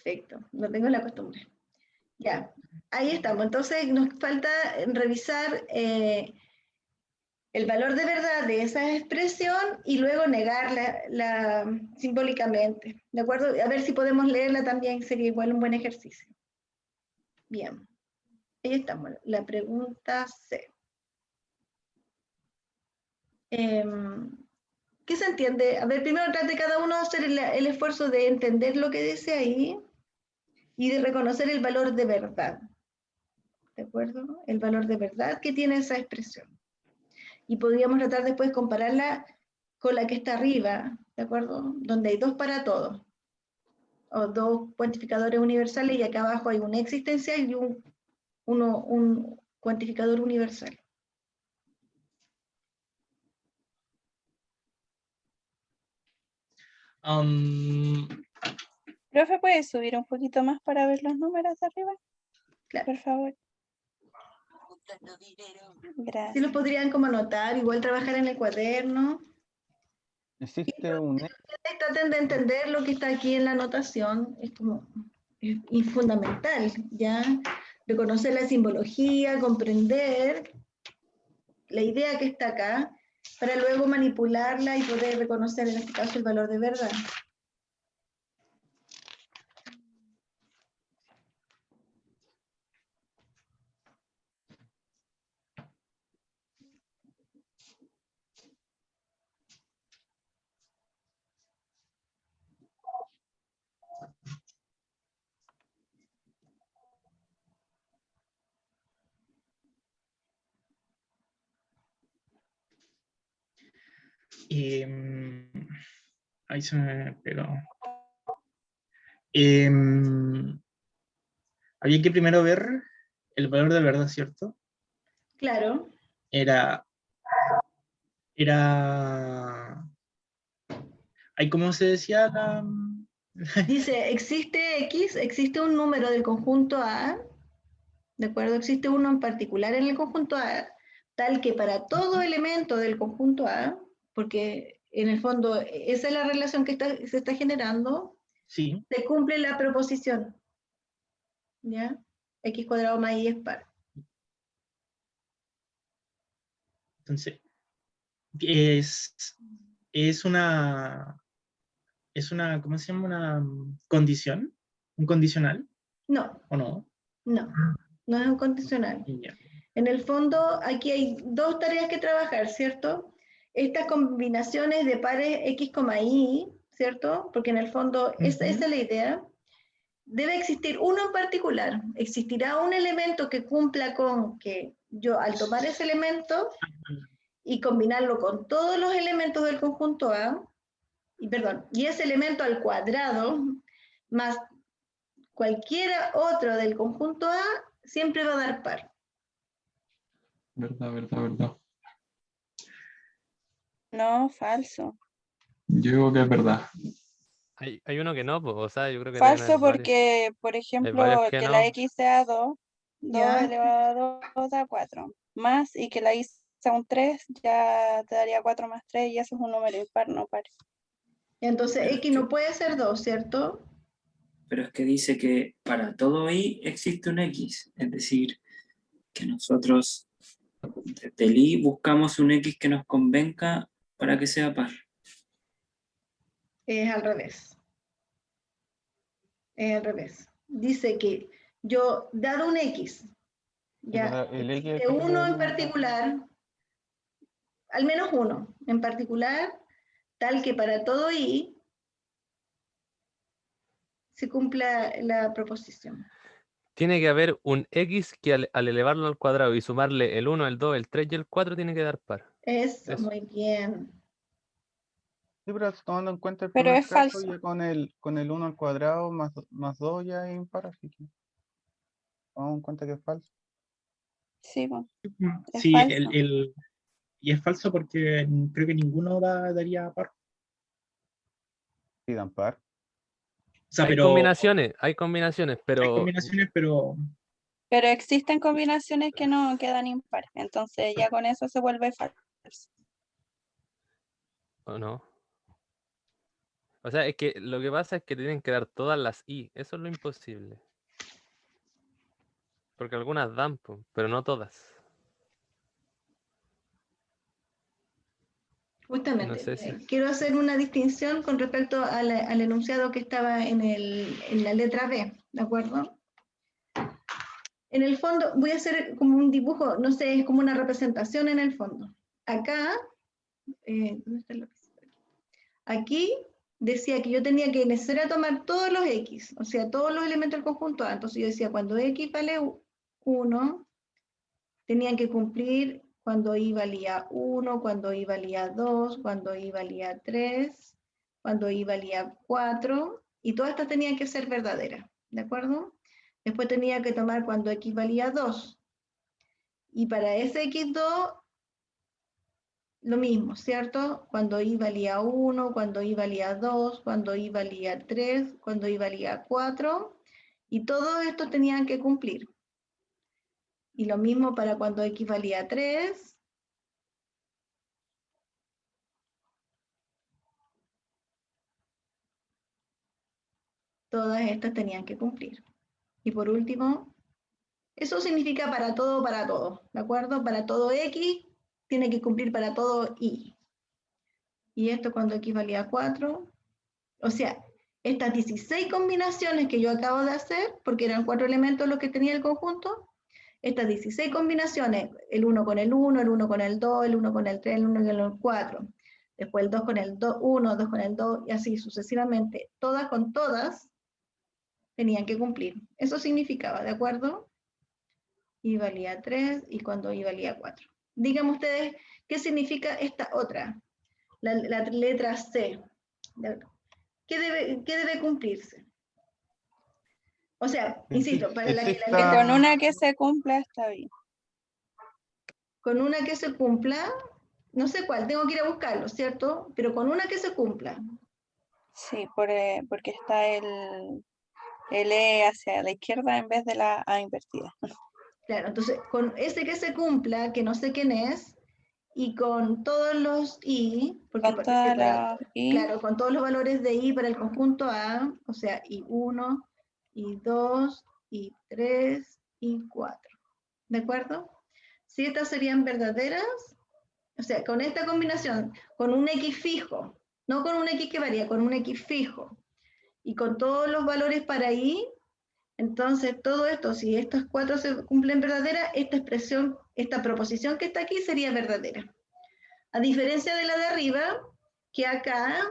Perfecto, no tengo la costumbre. Ya, ahí estamos. Entonces nos falta revisar el valor de verdad de esa expresión y luego negarla simbólicamente. ¿De acuerdo? A ver si podemos leerla también, sería igual un buen ejercicio. Bien, ahí estamos. La pregunta C. ¿Qué se entiende? A ver, primero trate cada uno de hacer el esfuerzo de entender lo que dice ahí y de reconocer el valor de verdad. ¿De acuerdo? El valor de verdad que tiene esa expresión. Y podríamos tratar después de compararla con la que está arriba, ¿de acuerdo? Donde hay 2 para todos, o 2 cuantificadores universales, y acá abajo hay un existencial y un cuantificador universal. Profe, ¿puedes subir un poquito más para ver los números de arriba? Claro. Por favor. Así Gracias. los podrían como anotar, igual trabajar en el cuaderno. Existe un... Traten de entender lo que está aquí en la anotación, es fundamental, ¿ya? Reconocer la simbología, comprender la idea que está acá, para luego manipularla y poder reconocer en este caso el valor de verdad. Ahí se me pegó. Había que primero ver el valor de verdad, ¿cierto? Claro. Era... ¿Ahí cómo se decía la...? Dice, existe X, existe un número del conjunto A, ¿de acuerdo? Existe uno en particular en el conjunto A, tal que para todo elemento del conjunto A, porque en el fondo esa es la relación que se está generando, Sí. se cumple la proposición, ¿ya? X cuadrado más Y es par. Entonces, es una, ¿cómo se llama? Una condición, un condicional, No, ¿o no? no, no es un condicional. Ya. En el fondo, aquí hay 2 tareas que trabajar, ¿cierto? Estas combinaciones de pares X, Y, ¿cierto? Porque en el fondo, esa es la idea. Debe existir uno en particular. Existirá un elemento que cumpla con que yo, al tomar ese elemento y combinarlo con todos los elementos del conjunto A, y ese elemento al cuadrado, más cualquiera otro del conjunto A, siempre va a dar par. Verdad. No, falso. Yo digo que es verdad. Hay uno que no, pues, o sea, yo creo que deben Falso haber varios. porque, por Hay ejemplo, varios que que no. la X sea 2, 2 ¿Ya? elevado a 2 da 4. Más y que la Y sea un 3, ya te daría 4 más 3 y eso es un número impar, no par. Entonces, Pero X no puede ser 2, ¿cierto? Pero es que dice que para todo i existe un x, es decir, que nosotros desde el i buscamos un x que nos convenga para que sea par. Es al revés. Es al revés. Dice que yo, dado un X, ya El X existe uno en particular, al menos uno en particular, tal que para todo Y se cumpla la proposición. Tiene que haber un X que al elevarlo al cuadrado y sumarle el 1, el 2, el 3 y el 4 tiene que dar par. Eso, Eso. muy bien. Sí, pero tomando en cuenta el Pero primer es caso, falso. ya con el 1 al cuadrado más 2 ya es impar, así que tomamos en cuenta que es falso. Sí, bueno, es Sí, falso. y es falso porque creo que ninguno daría par. Sí, dan par. O sea, Hay combinaciones, hay pero combinaciones, pero Pero existen combinaciones que no quedan impar. Entonces ya con eso se vuelve falso. ¿o no? O sea, es que lo que pasa es que tienen que dar todas las i. Eso es lo imposible. Porque algunas dan, po, pero no todas. Justamente, No sé si... quiero hacer una distinción con respecto al enunciado que estaba en la letra B, ¿de acuerdo? En el fondo, voy a hacer como un dibujo, no sé, es como una representación en el fondo. Acá, ¿dónde está el lápiz? Aquí decía que yo tenía que necesario tomar todos los X, o sea, todos los elementos del conjunto A. Entonces yo decía, cuando X vale 1, tenían que cumplir cuando I valía 1, cuando I valía 2, cuando I valía 3, cuando I valía 4, y todas estas tenían que ser verdaderas, ¿de acuerdo? Después tenía que tomar cuando X valía 2, y para ese X2, lo mismo, ¿cierto? Cuando I valía 1, cuando I valía 2, cuando I valía 3, cuando I valía 4, y todos estos tenían que cumplir. Y lo mismo para cuando X valía 3, todas estas tenían que cumplir. Y por último, eso significa para todo, ¿de acuerdo? Para todo X, tiene que cumplir para todo Y. Y esto cuando X valía 4, o sea, estas 16 combinaciones que yo acabo de hacer, porque eran 4 elementos los que tenía el conjunto, estas 16 combinaciones, el 1 con el 1, el 1 con el 2, el 1 con el 3, el 1 con el 4, después el 2 con el 2, 1, 2 con el 2, y así sucesivamente, todas con todas, tenían que cumplir. Eso significaba, ¿de acuerdo? Y valía 3 y cuando I valía 4. Díganme ustedes qué significa esta otra, la letra C. ¿Qué debe cumplirse? O sea, insisto, para la que la Que letra, con una que se cumpla está bien. con una que se cumpla, no sé cuál, tengo que ir a buscarlo, ¿cierto? Pero con una que se cumpla. Sí, porque está el E hacia la izquierda en vez de la A invertida. Claro, entonces con ese que se cumpla, que no sé quién es, y con todos los I, porque Con todas las I, claro, con todos los valores de I para el conjunto A, o sea, I1, I2, I3, I4. ¿De acuerdo? Si estas serían verdaderas, o sea, con esta combinación, con un X fijo, no con un X que varía, con un X fijo, y con todos los valores para I, entonces todo esto, si estas 4 se cumplen verdaderas, esta expresión, esta proposición que está aquí sería verdadera. A diferencia de la de arriba, que acá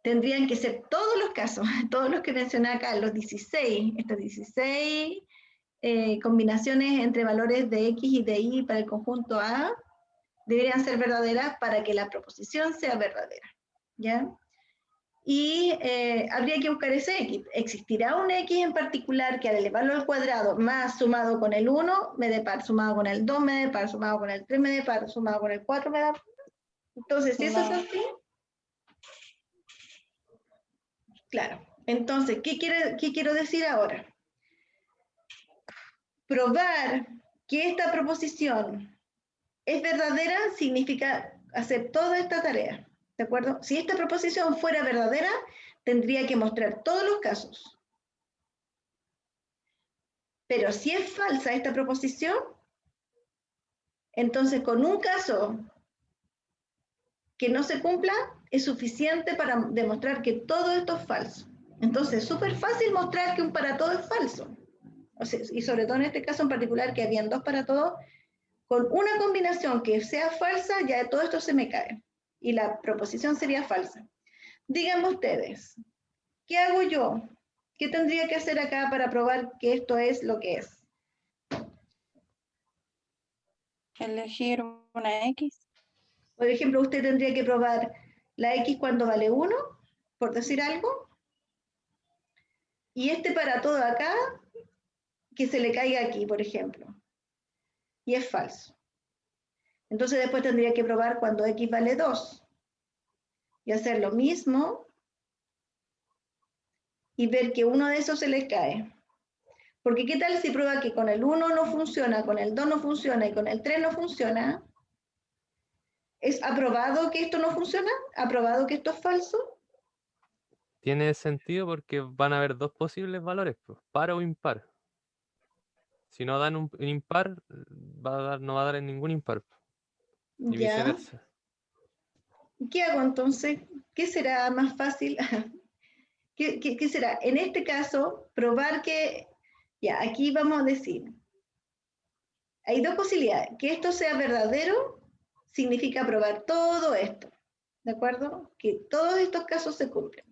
tendrían que ser todos los casos, todos los que mencioné acá, los 16, estas 16 combinaciones entre valores de X y de Y para el conjunto A, deberían ser verdaderas para que la proposición sea verdadera, ¿ya? Y habría que buscar ese X. ¿Existirá un X en particular que al elevarlo al cuadrado más sumado con el 1 me dé par, sumado con el 2 me dé par, sumado con el 3 me dé par, sumado con el 4 me da par? Entonces, si eso es así, claro. Entonces, ¿qué quiero decir ahora? Probar que esta proposición es verdadera significa hacer toda esta tarea, ¿de acuerdo? Si esta proposición fuera verdadera, tendría que mostrar todos los casos. Pero si es falsa esta proposición, entonces con un caso que no se cumpla, es suficiente para demostrar que todo esto es falso. Entonces es súper fácil mostrar que un para todo es falso. O sea, y sobre todo en este caso en particular, que habían 2 para todo, con una combinación que sea falsa, ya todo esto se me cae. Y la proposición sería falsa. Díganme ustedes, ¿qué hago yo? ¿Qué tendría que hacer acá para probar que esto es lo que es? elegir una X. Por ejemplo, usted tendría que probar la X cuando vale 1, por decir algo, y este para todo acá, que se le caiga aquí, por ejemplo, y es falso. Entonces después tendría que probar cuando X vale 2, y hacer lo mismo, y ver que uno de esos se le cae. Porque ¿qué tal si prueba que con el 1 no funciona, con el 2 no funciona y con el 3 no funciona? ¿Es aprobado que esto no funciona? ¿Aprobado que esto es falso? Tiene sentido porque van a haber dos posibles valores, pues, par o impar. Si no dan un impar, no va a dar en ningún impar. Y ¿Ya? viceversa. ¿Qué hago entonces? ¿Qué será más fácil? ¿Qué será? En este caso, probar que, ya, aquí vamos a decir, hay dos posibilidades. Que esto sea verdadero significa probar todo esto, ¿de acuerdo? Que todos estos casos se cumplen.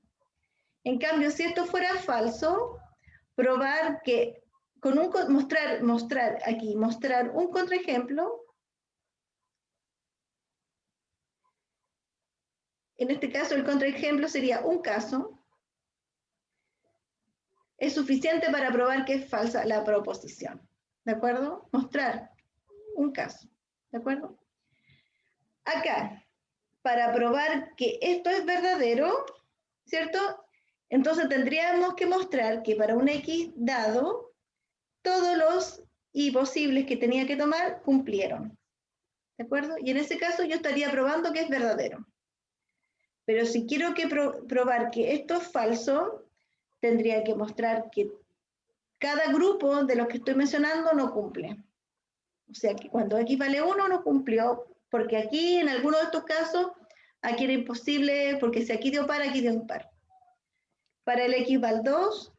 En cambio, si esto fuera falso, probar que con un mostrar un contraejemplo. En este caso, el contraejemplo sería un caso. Es suficiente para probar que es falsa la proposición. ¿De acuerdo? Mostrar un caso. ¿De acuerdo? Acá, para probar que esto es verdadero, ¿cierto? Entonces tendríamos que mostrar que para un X dado, todos los y posibles que tenía que tomar cumplieron. ¿De acuerdo? Y en ese caso yo estaría probando que es verdadero. Pero si quiero probar que esto es falso, tendría que mostrar que cada grupo de los que estoy mencionando no cumple. O sea que cuando X vale 1 no cumplió, porque aquí en alguno de estos casos, aquí era imposible, porque si aquí dio par, aquí dio impar. Para el X vale 2,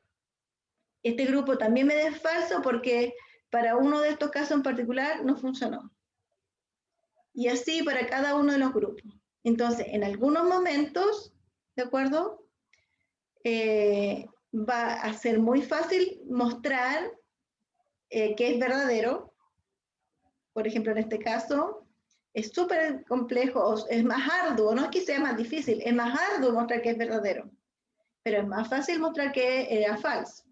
este grupo también me da falso porque para uno de estos casos en particular no funcionó. Y así para cada uno de los grupos. Entonces, en algunos momentos, ¿de acuerdo? Va a ser muy fácil mostrar que es verdadero. Por ejemplo, en este caso, es súper complejo, es más arduo, no es que sea más difícil, es más arduo mostrar que es verdadero, pero es más fácil mostrar que era falso,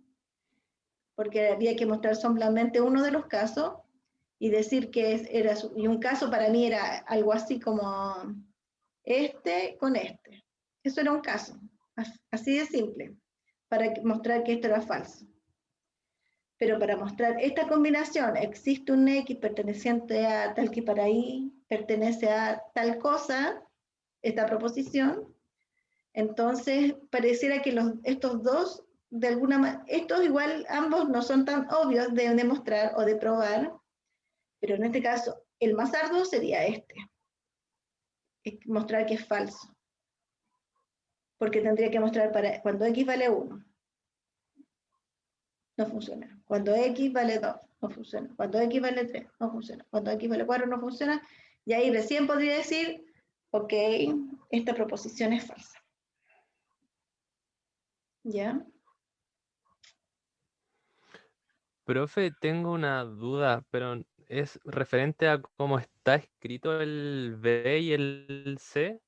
porque había que mostrar solamente uno de los casos y decir que y un caso para mí era algo así como este con este. Eso era un caso, así de simple, para mostrar que esto era falso. Pero para mostrar esta combinación, existe un X perteneciente a tal que para Y pertenece a tal cosa, esta proposición, entonces pareciera que estos dos, de alguna manera, estos igual ambos no son tan obvios de demostrar o de probar, pero en este caso el más arduo sería este, mostrar que es falso, porque tendría que mostrar para cuando X vale 1. No funciona. Cuando X vale 2, no funciona. Cuando X vale 3, no funciona. Cuando X vale 4, no funciona. Y ahí recién podría decir, ok, esta proposición es falsa. ¿Ya? Profe, tengo una duda, pero es referente a cómo está escrito el B y el C,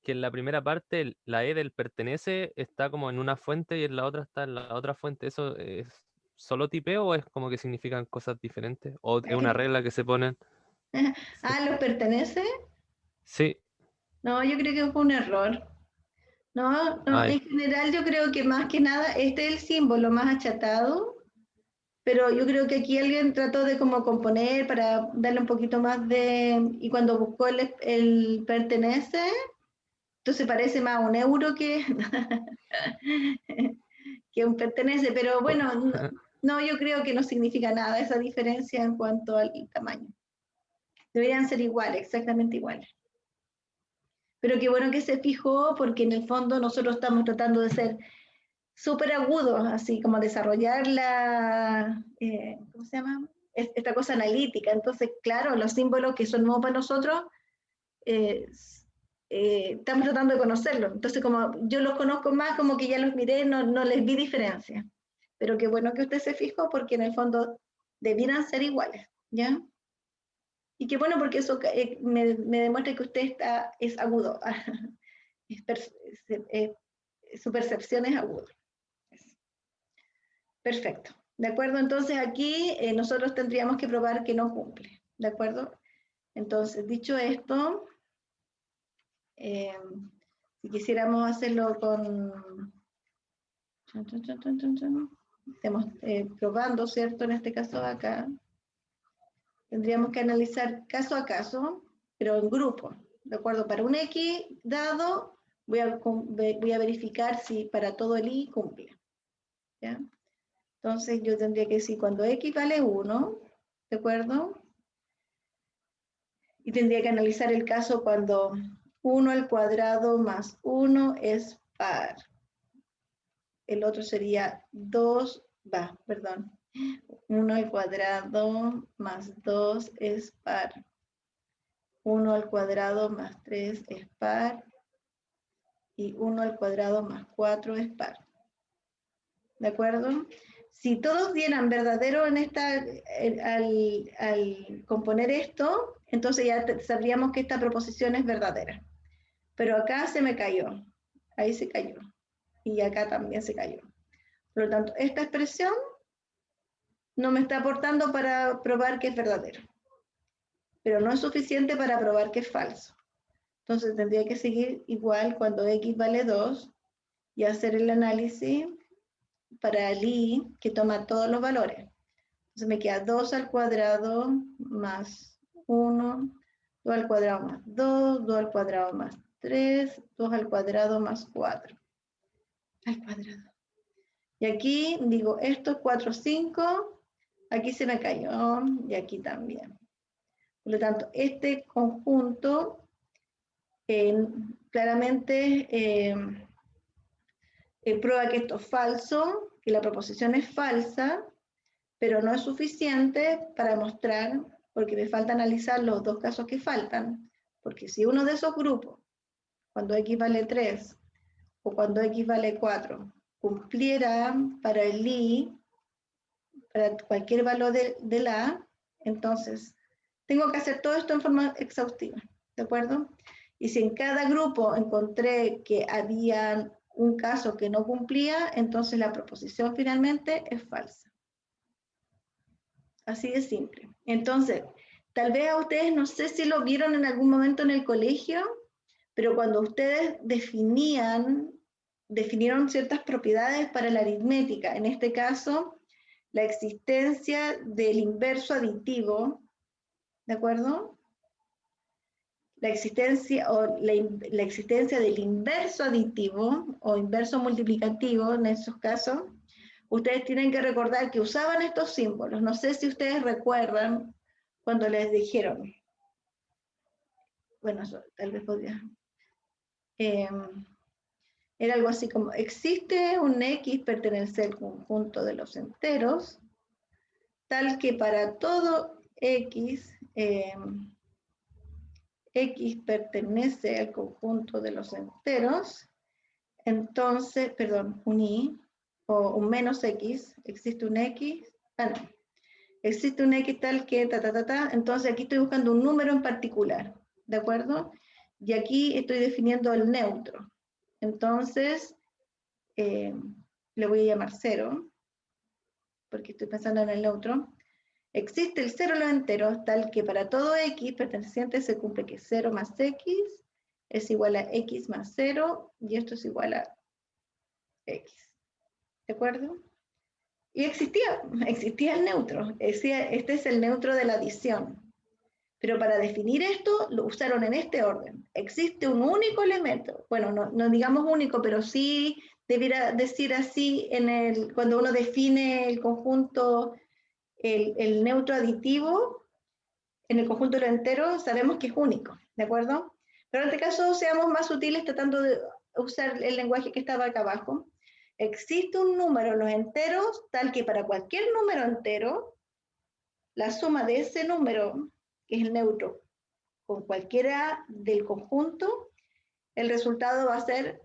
que en la primera parte la E del pertenece está como en una fuente y en la otra está en la otra fuente. ¿Eso es solo tipeo o es como que significan cosas diferentes? ¿O es una regla que se ponen? ¿Los pertenece? Sí. No, yo creo que fue un error. No, Ay, en general yo creo que más que nada este es el símbolo más achatado, pero yo creo que aquí alguien trató de como componer para darle un poquito más y cuando buscó el pertenece, entonces parece más un euro que, que un pertenece, pero bueno, no, yo creo que no significa nada esa diferencia en cuanto al tamaño. Deberían ser iguales, exactamente iguales. Pero qué bueno que se fijó, porque en el fondo nosotros estamos tratando de ser súper agudos, así como desarrollar ¿cómo se llama? Esta cosa analítica. Entonces, claro, los símbolos que son nuevos para nosotros, estamos tratando de conocerlos. Entonces, como yo los conozco más, como que ya los miré, no les vi diferencia. Pero qué bueno que usted se fijó, porque en el fondo debieran ser iguales, ¿ya? Y qué bueno, porque eso me demuestra que usted es agudo. Su percepción es aguda. Perfecto. ¿De acuerdo? Entonces aquí nosotros tendríamos que probar que no cumple. ¿De acuerdo? Entonces, dicho esto, si quisiéramos hacerlo con... Estamos probando, ¿cierto? En este caso acá. Tendríamos que analizar caso a caso, pero en grupo. ¿De acuerdo? Para un X dado, voy a verificar si para todo el i cumple. ¿Ya? Entonces yo tendría que decir cuando x vale 1, ¿de acuerdo? Y tendría que analizar el caso cuando 1 al cuadrado más 1 es par. El otro sería 2, 1 al cuadrado más 2 es par. 1 al cuadrado más 3 es par. Y 1 al cuadrado más 4 es par. ¿De acuerdo? Si todos dieran verdadero en al componer esto, entonces ya sabríamos que esta proposición es verdadera. Pero acá se me cayó. Ahí se cayó. Y acá también se cayó. Por lo tanto, esta expresión no me está aportando para probar que es verdadero. Pero no es suficiente para probar que es falso. Entonces tendría que seguir igual cuando x vale 2 y hacer el análisis para el i que toma todos los valores. Entonces me queda 2 al cuadrado más 1, 2 al cuadrado más 2, 2 al cuadrado más 3, 2 al cuadrado más 4. Al cuadrado. Y aquí digo, esto es 4, 5, aquí se me cayó y aquí también. Por lo tanto, este conjunto claramente prueba que esto es falso, que la proposición es falsa, pero no es suficiente para mostrar, porque me falta analizar los dos casos que faltan, porque si uno de esos grupos, cuando x vale 3 o cuando x vale 4, cumpliera para el i, para cualquier valor del a, entonces tengo que hacer todo esto en forma exhaustiva, ¿de acuerdo? Y si en cada grupo encontré que había un caso que no cumplía, entonces la proposición finalmente es falsa. Así de simple. Entonces, tal vez a ustedes, no sé si lo vieron en algún momento en el colegio, pero cuando ustedes definieron ciertas propiedades para la aritmética, en este caso, la existencia del inverso aditivo, ¿de acuerdo? La existencia del inverso aditivo o inverso multiplicativo en esos casos, ustedes tienen que recordar que usaban estos símbolos. No sé si ustedes recuerdan cuando les dijeron, bueno, eso, tal vez podría, era algo así como, existe un x pertenece al conjunto de los enteros, tal que para todo x, x pertenece al conjunto de los enteros, entonces, perdón, un i, o un menos x, existe un x, no, existe un x tal que, entonces aquí estoy buscando un número en particular, ¿de acuerdo? Y aquí estoy definiendo el neutro. Entonces, le voy a llamar 0, porque estoy pensando en el neutro. Existe el 0 en los enteros, tal que para todo x perteneciente se cumple que 0 más x es igual a x más 0, y esto es igual a x. ¿De acuerdo? Y existía el neutro. Este es el neutro de la adición. Pero para definir esto, lo usaron en este orden. Existe un único elemento. Bueno, no digamos único, pero sí debiera decir así cuando uno define el conjunto, el neutro aditivo, en el conjunto de los enteros, sabemos que es único, ¿de acuerdo? Pero en este caso, seamos más sutiles tratando de usar el lenguaje que estaba acá abajo. Existe un número en los enteros tal que para cualquier número entero, la suma de ese número, que es el neutro, con cualquiera del conjunto, el resultado va a ser,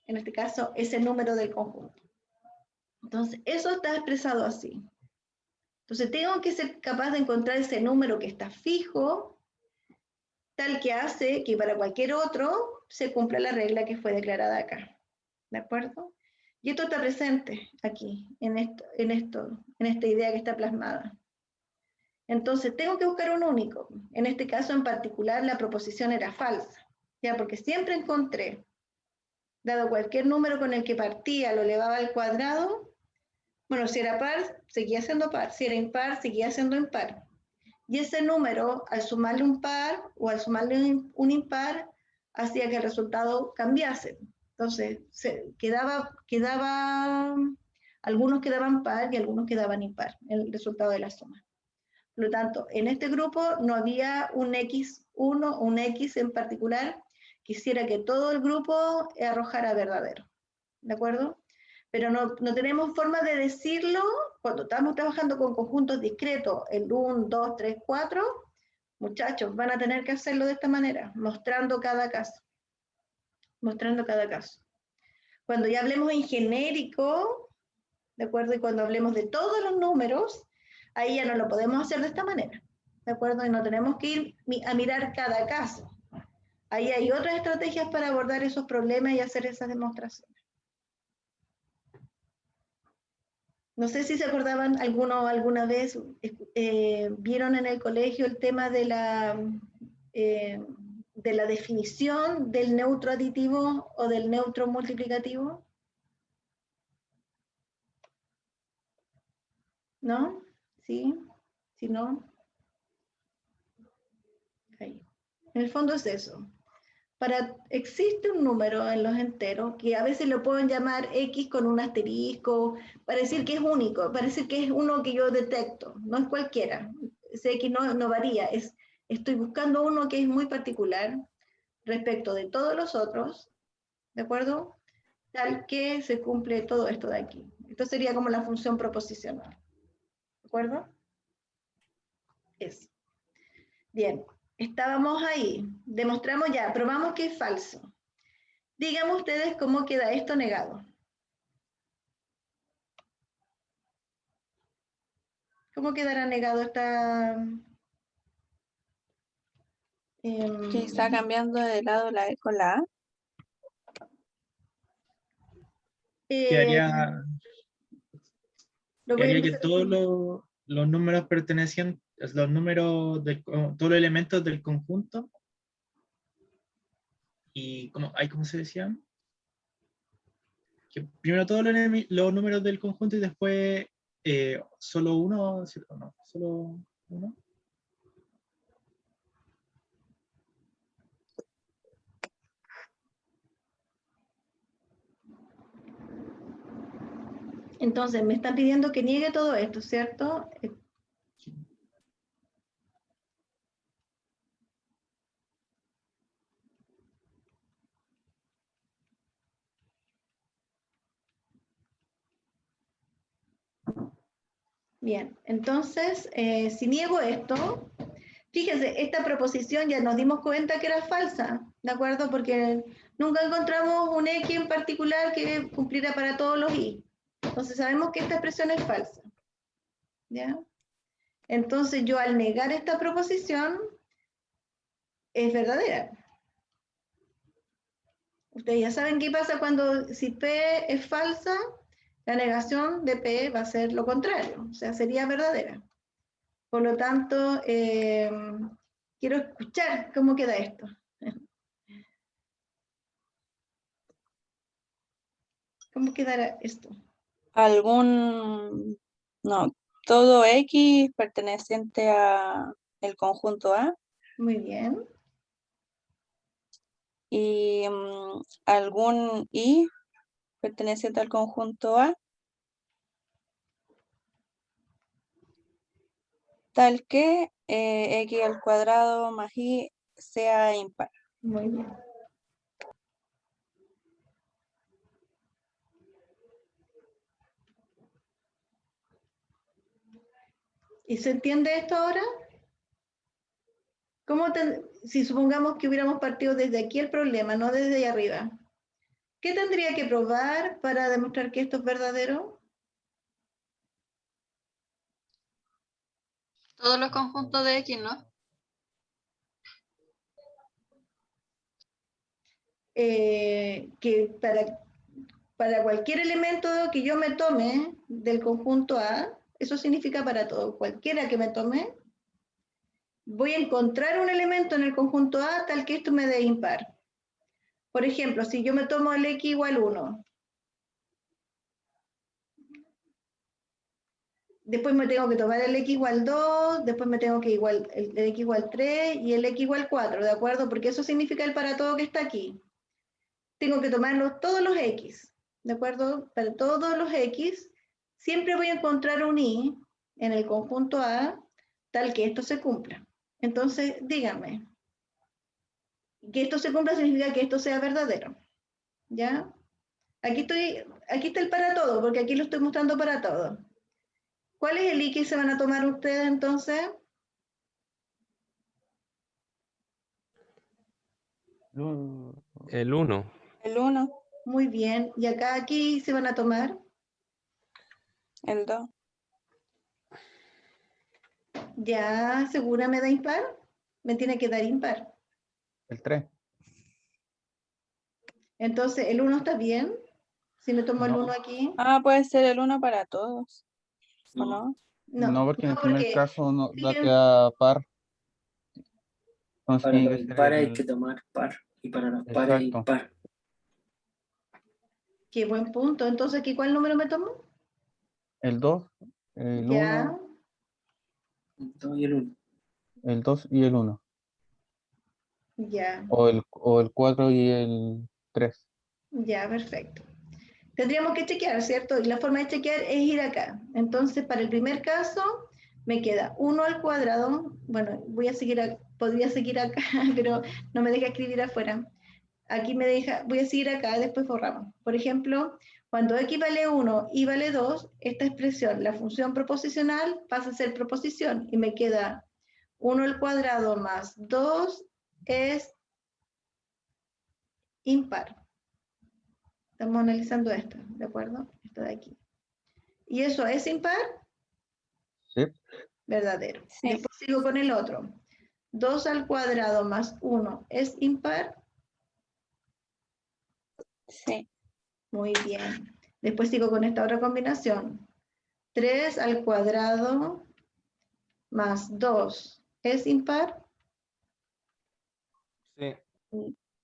en este caso, ese número del conjunto. Entonces, eso está expresado así. Entonces, tengo que ser capaz de encontrar ese número que está fijo, tal que hace que para cualquier otro se cumpla la regla que fue declarada acá. ¿De acuerdo? Y esto está presente aquí, en esta idea que está plasmada. Entonces, tengo que buscar un único. En este caso en particular, la proposición era falsa, ya, porque siempre encontré, dado cualquier número con el que partía, lo elevaba al cuadrado, bueno, si era par, seguía siendo par, si era impar, seguía siendo impar. Y ese número, al sumarle un par o al sumarle un impar, hacía que el resultado cambiase. Entonces, algunos quedaban par y algunos quedaban impar, el resultado de la suma. Por lo tanto, en este grupo no había un X1 o un X en particular que hiciera que todo el grupo arrojara verdadero. ¿De acuerdo? Pero no tenemos forma de decirlo cuando estamos trabajando con conjuntos discretos, el 1, 2, 3, 4, muchachos, van a tener que hacerlo de esta manera, mostrando cada caso. Mostrando cada caso. Cuando ya hablemos en genérico, ¿de acuerdo? Y cuando hablemos de todos los números, ahí ya no lo podemos hacer de esta manera, ¿de acuerdo? Y no tenemos que ir a mirar cada caso. Ahí hay otras estrategias para abordar esos problemas y hacer esas demostraciones. No sé si se acordaban alguna vez, vieron en el colegio el tema de la definición del neutro aditivo o del neutro multiplicativo. ¿No? ¿Sí? ¿Sí no? Ahí. En el fondo es eso. Existe un número en los enteros que a veces lo pueden llamar X con un asterisco, para decir que es único, para decir que es uno que yo detecto, no es cualquiera. Ese X no varía, estoy buscando uno que es muy particular respecto de todos los otros, ¿de acuerdo? Tal que se cumple todo esto de aquí. Esto sería como la función proposicional. ¿De acuerdo? Eso. Bien. Estábamos ahí, demostramos ya, probamos que es falso. Díganme ustedes cómo queda esto negado. ¿Cómo quedará negado esta? Quizá cambiando de lado la E con la A. Quedaría Lo voy a que empezar a todos escribir. los números pertenecientes, los números todos los elementos del conjunto, y ¿cómo se decía? Que primero todos los números del conjunto y después solo uno, ¿cierto? No, solo uno. Entonces, me están pidiendo que niegue todo esto, ¿cierto? Sí. Bien, entonces, si niego esto, fíjense, esta proposición ya nos dimos cuenta que era falsa, ¿de acuerdo? Porque nunca encontramos un X en particular que cumpliera para todos los Y. Entonces sabemos que esta expresión es falsa. ¿Ya? Entonces yo al negar esta proposición, es verdadera. Ustedes ya saben qué pasa si P es falsa, la negación de P va a ser lo contrario, o sea, sería verdadera. Por lo tanto, quiero escuchar cómo queda esto. ¿Cómo quedará esto? No, todo X perteneciente a el conjunto A Muy bien. y algún Y perteneciente al conjunto A, tal que X al cuadrado más Y sea impar. Muy bien. ¿Y se entiende esto ahora? Si supongamos que hubiéramos partido desde aquí el problema, no desde ahí arriba, ¿qué tendría que probar para demostrar que esto es verdadero? Todos los conjuntos de X, ¿no? Que para cualquier elemento que yo me tome del conjunto A, eso significa para todo, cualquiera que me tome, voy a encontrar un elemento en el conjunto A tal que esto me dé impar. Por ejemplo, si yo me tomo el X igual 1, después me tengo que tomar el x igual 2, después me tengo que el x igual 3 y el x igual 4, ¿de acuerdo? Porque eso significa el para todo que está aquí. Tengo que tomarlos todos los x, ¿de acuerdo? Para todos los x, siempre voy a encontrar un y en el conjunto A, tal que esto se cumpla. Entonces, díganme, que esto se cumpla significa que esto sea verdadero, ¿ya? Aquí está el para todo, porque aquí lo estoy mostrando para todo. ¿Cuál es el i que se van a tomar ustedes entonces? El 1. El 1, Muy bien. ¿Y acá aquí se van a tomar? el 2. ¿Ya segura me da impar? Me tiene que dar impar. El 3. Entonces, ¿el 1 está bien? Si me tomo el No. 1 aquí. Ah, puede ser el 1 para todos, ¿o No. no? No, porque en el primer porque caso no, da que fíjense, da par. Entonces Para tiene los que ser impares hay que tomar par. Y para los pares exacto. impar. qué buen punto. Entonces, ¿aquí cuál número me tomo? El 2, el Ya, 1, El 2 y el 1. el 2 y el 1. ya, O el 4 y el 3. ya, perfecto. Tendríamos que chequear, ¿cierto? Y la forma de chequear es ir acá. Entonces, para el primer caso, me queda 1 al cuadrado. Bueno, podría seguir acá, pero no me deja escribir afuera. Aquí me deja, voy a seguir acá, después borramos. Por ejemplo, cuando x vale 1 y vale 2, esta expresión, la función proposicional, pasa a ser proposición y me queda 1 al cuadrado más 2 es impar. Estamos analizando esto, ¿de acuerdo? Esto de aquí. ¿Y eso es impar? Sí. Verdadero. Sí. Después sigo con el otro. 2 al cuadrado más 1 es impar. Sí. Muy bien. Después sigo con esta otra combinación. 3 al cuadrado más 2 es impar. Sí.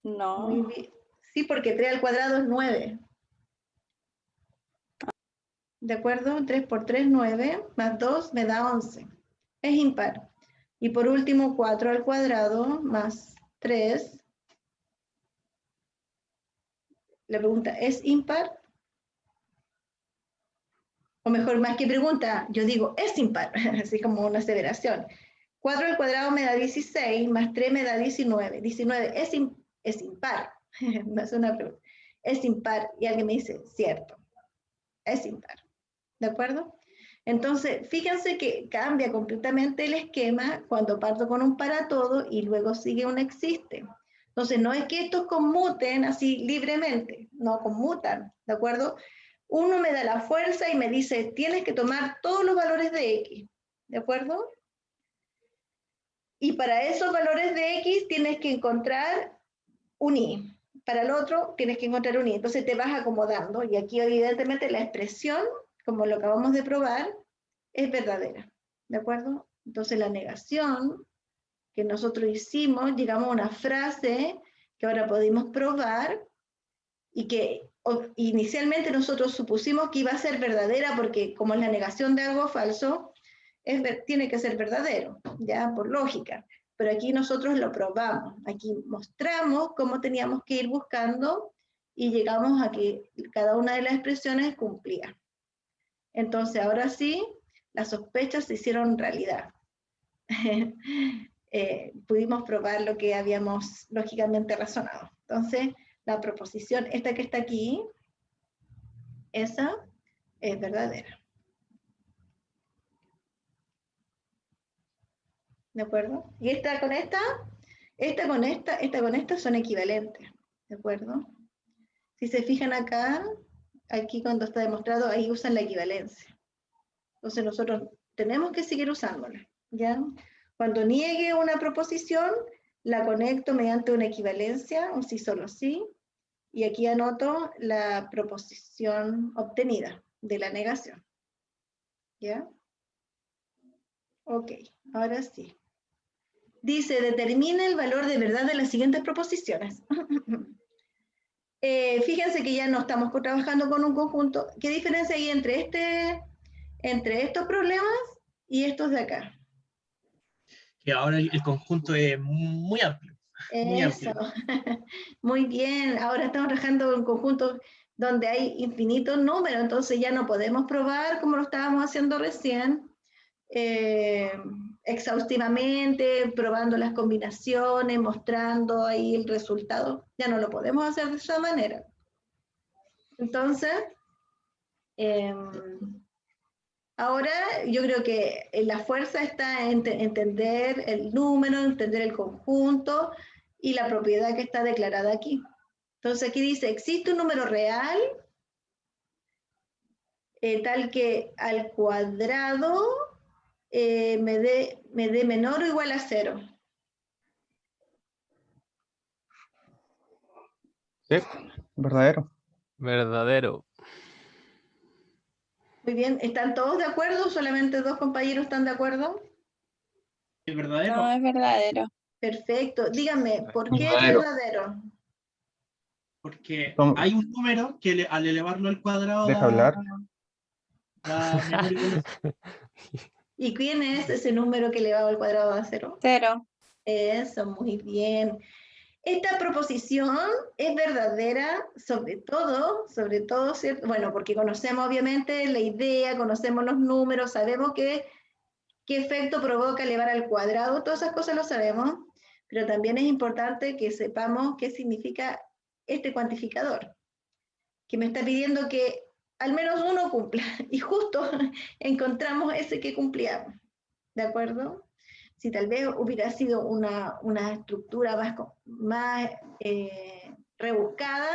No. Muy bien. Sí, porque 3 al cuadrado es 9. ¿De acuerdo? 3 por 3, 9, más 2 me da 11. Es impar. Y por último, 4 al cuadrado más 3. La pregunta, ¿es impar? O mejor, más que pregunta, yo digo, es impar, así como una aseveración. 4 al cuadrado me da 16, más 3 me da 19. 19 es impar. No es una pregunta. Es impar. Y alguien me dice, cierto, es impar. ¿De acuerdo? Entonces, fíjense que cambia completamente el esquema cuando parto con un para todo y luego sigue un existe. Entonces, no es que estos conmuten así libremente, no conmutan, ¿de acuerdo? Uno me da la fuerza y me dice, tienes que tomar todos los valores de X, ¿de acuerdo? Y para esos valores de X tienes que encontrar un Y. Para el otro tienes que encontrar un Y. Entonces te vas acomodando y aquí evidentemente la expresión, como lo acabamos de probar, es verdadera, ¿de acuerdo? Entonces la negación que nosotros hicimos, llegamos a una frase que ahora podemos probar y que inicialmente nosotros supusimos que iba a ser verdadera porque como es la negación de algo falso, tiene que ser verdadero, ya por lógica. Pero aquí nosotros lo probamos, aquí mostramos cómo teníamos que ir buscando y llegamos a que cada una de las expresiones cumplía. Entonces ahora sí, las sospechas se hicieron realidad. Pudimos probar lo que habíamos lógicamente razonado. Entonces, la proposición, esta que está aquí, esa es verdadera. ¿De acuerdo? Y esta con esta son equivalentes. ¿De acuerdo? Si se fijan acá, aquí cuando está demostrado, ahí usan la equivalencia. Entonces nosotros tenemos que seguir usándola. ¿Ya? Cuando niegue una proposición, la conecto mediante una equivalencia, un sí solo sí, y aquí anoto la proposición obtenida de la negación. ¿Ya? Ok, ahora sí. Dice, determina el valor de verdad de las siguientes proposiciones. Fíjense que ya no estamos trabajando con un conjunto. ¿Qué diferencia hay entre entre estos problemas y estos de acá. Que ahora el conjunto es muy amplio. Muy Eso, amplio. muy bien. Ahora estamos trabajando en conjuntos donde hay infinitos números, entonces ya no podemos probar como lo estábamos haciendo recién, exhaustivamente, probando las combinaciones, mostrando ahí el resultado. Ya no lo podemos hacer de esa manera. Entonces, ahora yo creo que la fuerza está en entender el número, entender el conjunto y la propiedad que está declarada aquí. Entonces aquí dice, existe un número real tal que al cuadrado me dé menor o igual a 0. Sí, verdadero. Verdadero. Muy bien, ¿están todos de acuerdo? ¿Solamente 2 compañeros están de acuerdo? ¿Es verdadero? No, es verdadero. Perfecto. Díganme, ¿por qué es Verdadero. verdadero? Porque Toma. hay un número que al elevarlo al cuadrado Deja hablar. da menor o igual a 0. ¿Y quién es ese número que elevado al cuadrado a 0? 0. Eso, muy bien. Esta proposición es verdadera, sobre todo, ¿cierto? Bueno, porque conocemos obviamente la idea, conocemos los números, sabemos qué efecto provoca elevar al cuadrado, todas esas cosas lo sabemos, pero también es importante que sepamos qué significa este cuantificador, que me está pidiendo que al menos uno cumpla, y justo encontramos ese que cumplíamos, ¿de acuerdo? Si tal vez hubiera sido una estructura más rebuscada,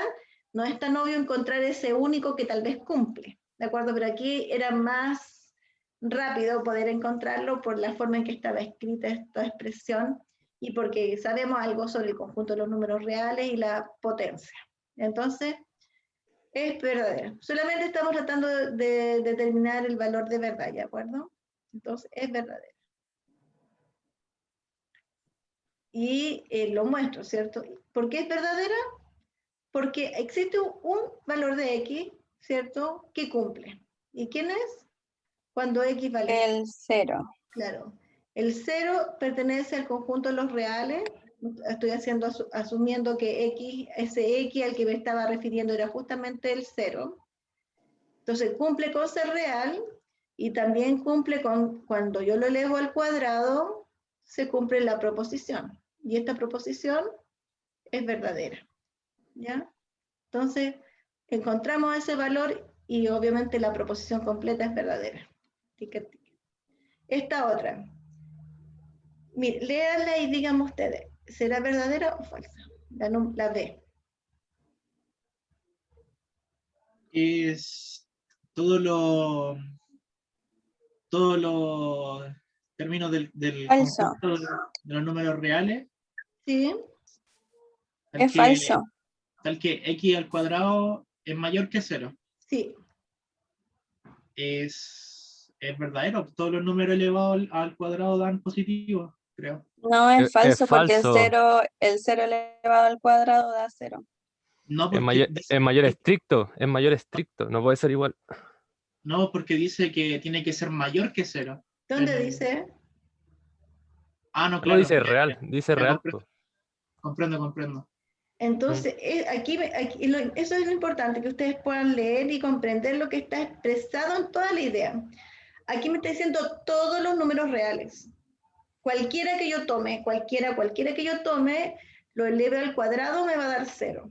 no es tan obvio encontrar ese único que tal vez cumple, ¿de acuerdo? Pero aquí era más rápido poder encontrarlo por la forma en que estaba escrita esta expresión y porque sabemos algo sobre el conjunto de los números reales y la potencia. Entonces, es verdadero. Solamente estamos tratando de determinar el valor de verdad, ¿de acuerdo? Entonces, es verdadero. Y lo muestro, ¿cierto? ¿Por qué es verdadera? Porque existe un valor de x, ¿cierto? Que cumple. ¿Y quién es? Cuando x vale. El 0. Claro. El 0 pertenece al conjunto de los reales. Estoy asumiendo que x, ese x al que me estaba refiriendo era justamente el 0. Entonces cumple con ser real y también cumple con cuando yo lo elevo al cuadrado, se cumple la proposición. Y esta proposición es verdadera. ¿Ya? Entonces, encontramos ese valor y obviamente la proposición completa es verdadera. Tica, tica. Esta otra. Mire, léanla y díganme ustedes, ¿será verdadera o falsa? La B. Es todos los términos del Falso. conjunto de los números reales, ¿Sí? Es falso. tal que x al cuadrado es mayor que 0. Sí. Es verdadero. Todos los números elevados al cuadrado dan positivo, creo. No, es falso porque el falso. 0 elevado al cuadrado da 0. No, Es porque mayor, dice, es mayor estricto, es mayor estricto, no puede ser igual. no, porque dice que tiene que ser mayor que 0. ¿Dónde dice? Ah, no, No claro. dice real, dice Ya real. Po. comprendo. Entonces, eso es lo importante, que ustedes puedan leer y comprender lo que está expresado en toda la idea. Aquí me está diciendo todos los números reales. Cualquiera que yo tome, cualquiera que yo tome, lo eleve al cuadrado, me va a dar 0.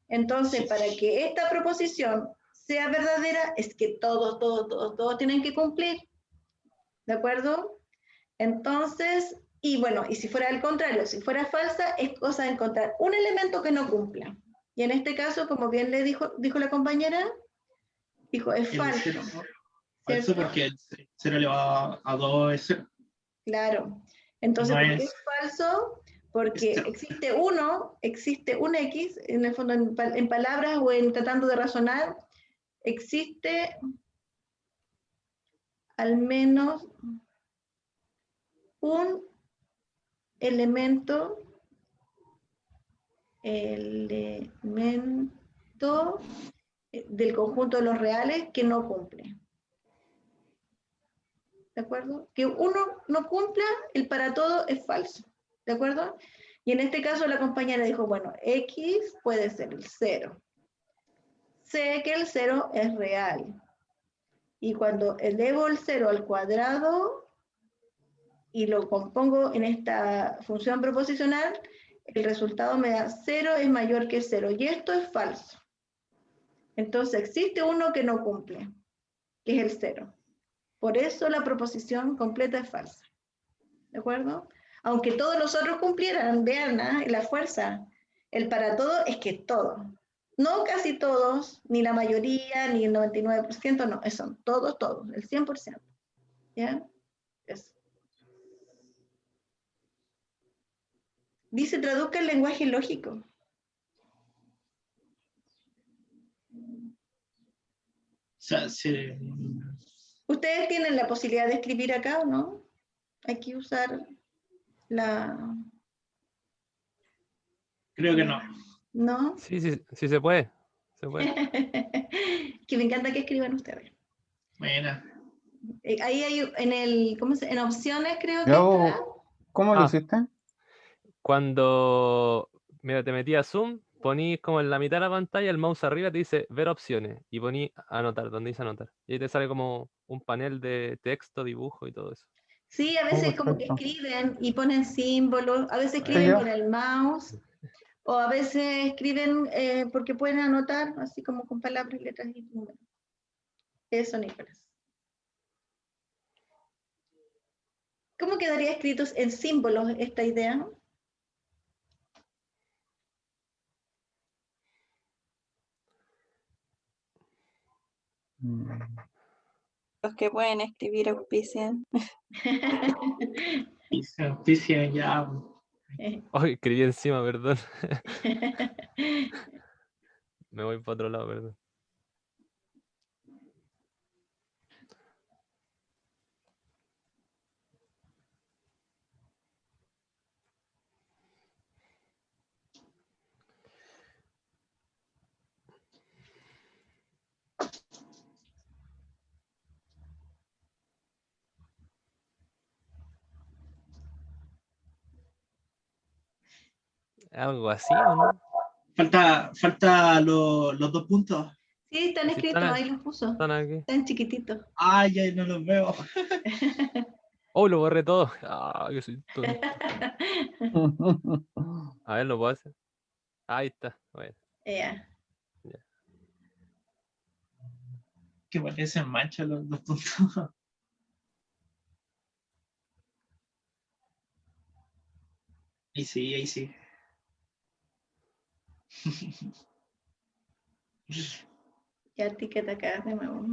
Entonces, Sí. para que esta proposición sea verdadera, es que todos tienen que cumplir. ¿De acuerdo? Entonces, y bueno, y si fuera al contrario, si fuera falsa, es cosa de encontrar un elemento que no cumpla. Y en este caso, como bien le dijo la compañera, dijo, es falso. Falso ¿Cierto? porque el 0 elevado a 2 es 0. Claro. Entonces, No ¿por qué es, es falso? es Porque 0. existe un X, en el fondo, en palabras o en tratando de razonar, existe al menos un elemento del conjunto de los reales que no cumple. ¿de acuerdo? Que uno no cumpla, el para todo es falso, ¿de acuerdo? Y en este caso la compañera dijo, bueno, X puede ser el 0. Sé que el 0 es real. Y cuando elevo el 0 al cuadrado y lo compongo en esta función proposicional, el resultado me da 0 es mayor que 0. Y esto es falso. Entonces existe uno que no cumple, que es el 0. Por eso la proposición completa es falsa. ¿De acuerdo? Aunque todos los otros cumplieran, vean, la fuerza. El para todo es que todo. No casi todos, ni la mayoría, ni el 99%, no. Son todos, el 100%. ¿Ya? Eso. Dice, traduzca el lenguaje lógico. sea, sí. Ustedes tienen la posibilidad de escribir acá, ¿o no? Hay que usar la... Creo que no. ¿No? Sí, sí, sí se puede. Se puede. Que me encanta que escriban ustedes. Bueno. Ahí hay en el, ¿cómo se? En opciones creo que Yo, está. ¿cómo lo Ah. hiciste? Cuando, mira, te metí a Zoom, poní como en la mitad de la pantalla, el mouse arriba te dice ver opciones y poní anotar, donde dice anotar. Y ahí te sale como un panel de texto, dibujo y todo eso. Sí, a veces como que perfecto. escriben y ponen símbolos, a veces Sí, escriben yo. con el mouse, o a veces escriben porque pueden anotar, así como con palabras, letras y números. Eso, Nicolás. ¿Cómo quedaría escrito en símbolos esta idea? Los que pueden escribir auspician. Auspicia ya. Ay, escribí encima, perdón. Me voy para otro lado, perdón. ¿Algo así o no? Falta los 2 puntos. Sí, están ¿Y si escritos, están, ahí los puso. están aquí? Están chiquititos. Ay, ya no los veo. Oh, lo borré todo. Ah, que soy tonto. A ver, lo puedo hacer. Ahí está. Bueno, Ya. ya. Que parecen manchas los 2 puntos. Ahí sí, ahí sí. Ya etiqueta acá de nuevo.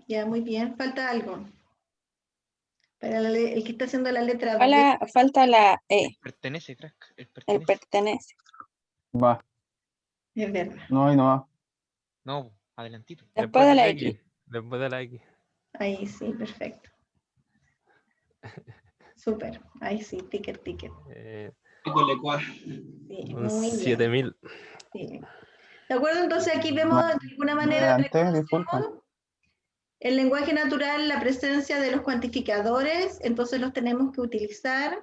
Ya, muy bien. Falta algo. Para el que está haciendo la letra B. Falta la E, Pertenece, crack. El el pertenece. pertenece. Va, Es verdad. no, ahí no va. No, adelantito. Después de la X. Después de la X. Ahí sí, perfecto. Súper. Ahí sí, ticket. Híjole, cuál. Sí, Un muy bien. 7000. Sí. ¿De acuerdo? Entonces aquí vemos de alguna manera Adelante, disculpa. reconocemos el lenguaje natural, la presencia de los cuantificadores, entonces los tenemos que utilizar,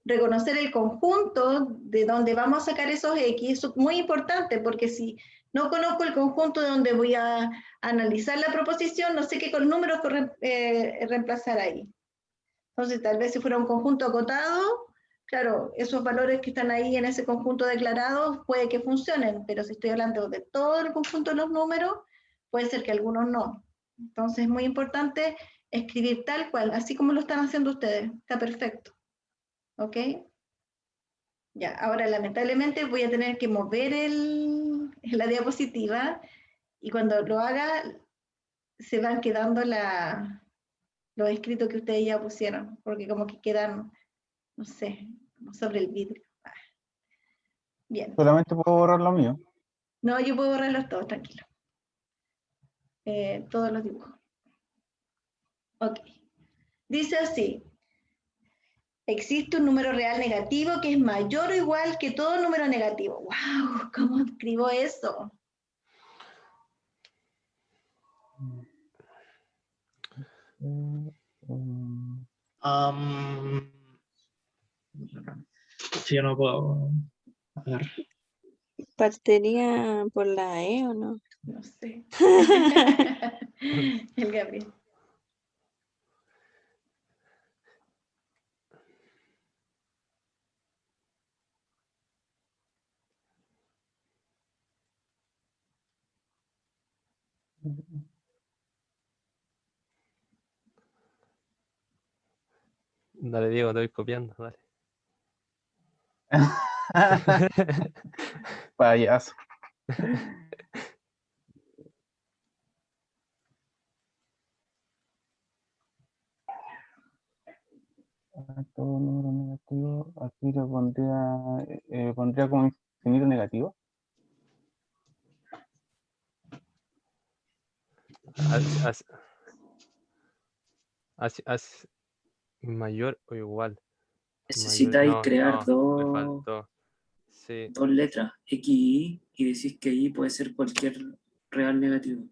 reconocer el conjunto de donde vamos a sacar esos X, eso es muy importante porque si no conozco el conjunto de donde voy a analizar la proposición, no sé qué con números reemplazar ahí. Entonces tal vez si fuera un conjunto acotado, claro, esos valores que están ahí en ese conjunto declarado puede que funcionen, pero si estoy hablando de todo el conjunto de los números, puede ser que algunos no. Entonces es muy importante escribir tal cual, así como lo están haciendo ustedes. Está perfecto. ¿Ok? Ya, ahora lamentablemente voy a tener que mover la diapositiva y cuando lo haga se van quedando los escritos que ustedes ya pusieron, porque como que quedan, no sé, como sobre el vidrio. Bien. Solamente puedo borrar lo mío. No, yo puedo borrarlos todos, tranquilo. Todos los dibujos. Ok. Dice así. Existe un número real negativo que es mayor o igual que todo número negativo. ¡Wow! ¿Cómo escribo eso? Sí, yo no puedo. A ver. ¿Partiría por la E o no? No sé. El Gabriel. Dale, Diego, te voy copiando, dale. Payaso. Todo número negativo, aquí lo pondría como infinito negativo. Mayor o igual. Necesitáis No, crear me dos faltó. Sí. letras, X y Y, y decís que Y puede ser cualquier real negativo.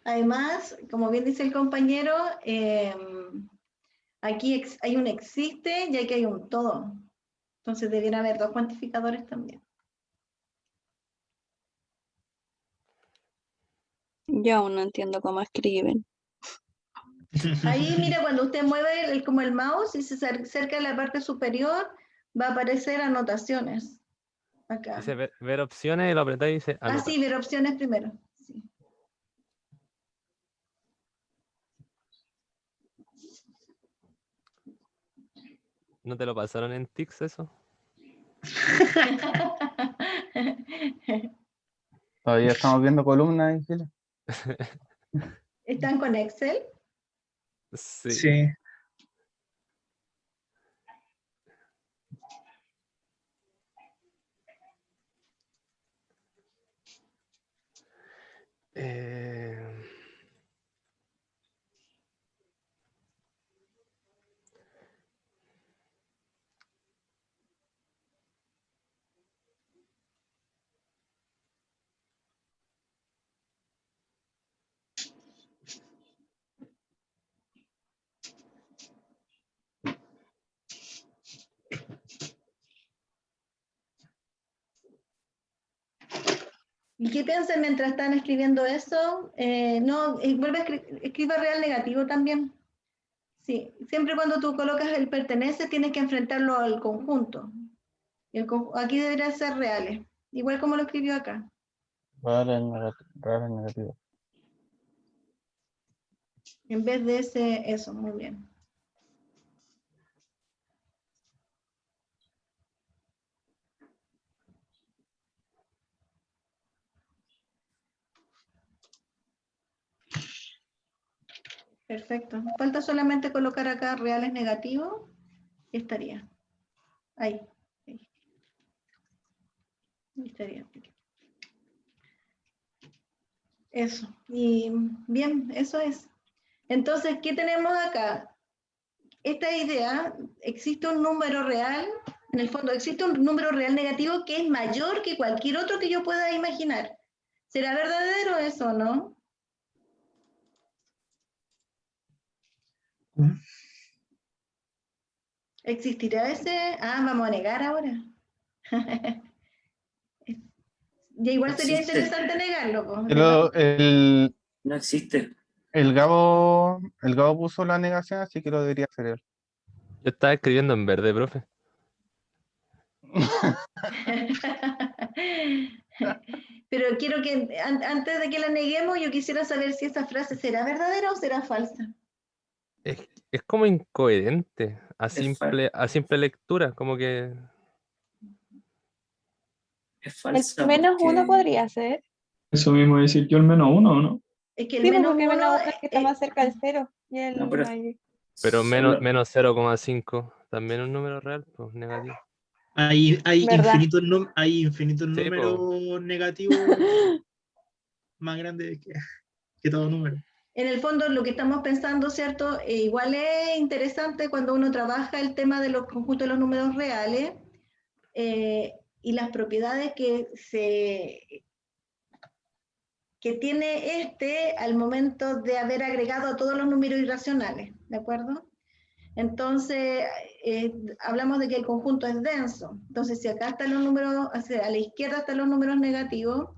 Además, como bien dice el compañero, aquí hay un existe y aquí hay un todo. Entonces debiera haber dos cuantificadores también. Yo aún no entiendo cómo escriben. Ahí, mira, cuando usted mueve como el mouse y se acerca a la parte superior, va a aparecer anotaciones. Acá. Dice ver opciones y lo apretáis y dice Ah, anotar. sí, ver opciones primero. Sí. ¿No te lo pasaron en TICS eso? Todavía estamos viendo columnas en Chile. ¿Están con Excel? Sí. Sí. ¿Y qué piensan mientras están escribiendo eso? No, vuelve a escriba real negativo también. Sí, siempre cuando tú colocas el pertenece tienes que enfrentarlo al conjunto. Aquí deberían ser reales, igual como lo escribió acá. Reales negativos. En vez de eso, muy bien. Perfecto. Falta solamente colocar acá reales negativos y estaría. Ahí. Ahí estaría. Eso. Y bien, eso es. Entonces, ¿qué tenemos acá? Esta idea, existe un número real, en el fondo existe un número real negativo que es mayor que cualquier otro que yo pueda imaginar. ¿Será verdadero eso, no? ¿Existirá ese? Ah, vamos a negar ahora. Ya igual No sería existe. interesante negarlo. Po. Pero No existe. el Gabo puso la negación, así que lo debería hacer él. Yo estaba escribiendo en verde, profe. Pero quiero que, antes de que la neguemos, yo quisiera saber si esa frase será verdadera o será falsa. Es como incoherente a Es falso. simple lectura, como que es falsa. El menos porque- 1 podría ser. Eso mismo decir yo el menos 1, ¿o no? Es que el Sí, menos porque el menos 1 1 es que está más cerca del 0. Y el No, pero- mayor. Pero Solo- menos 0,5 también es un número real, pues negativo. Hay ¿Verdad? infinitos Sí, números negativos más grandes que todo número. En el fondo, lo que estamos pensando, ¿cierto? Igual es interesante cuando uno trabaja el tema de los conjuntos de los números reales y las propiedades que tiene al momento de haber agregado a todos los números irracionales, ¿de acuerdo? Entonces, hablamos de que el conjunto es denso. Entonces, si acá están los números, a la izquierda están los números negativos,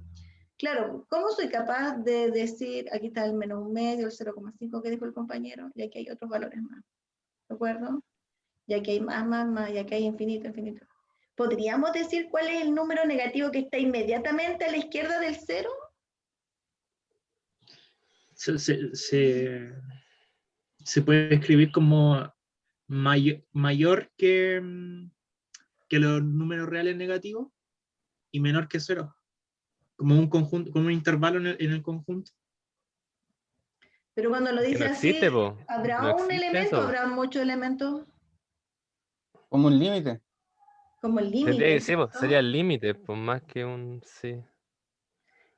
claro, ¿cómo soy capaz de decir, aquí está el menos un medio, el 0,5 que dijo el compañero, y aquí hay otros valores más, ¿de acuerdo? Y aquí hay más, y aquí hay infinito. ¿Podríamos decir cuál es el número negativo que está inmediatamente a la izquierda del 0? Se puede escribir como mayor que los números reales negativos y menor que 0. Como un conjunto, como un intervalo en el conjunto. Pero cuando lo Que dice no así, existe, po. ¿habrá No un existe elemento? eso. ¿Habrá muchos elementos? Como un límite. Como el Tendría límite, que ser, po, ¿cierto? sería el límite, pues más que un sí.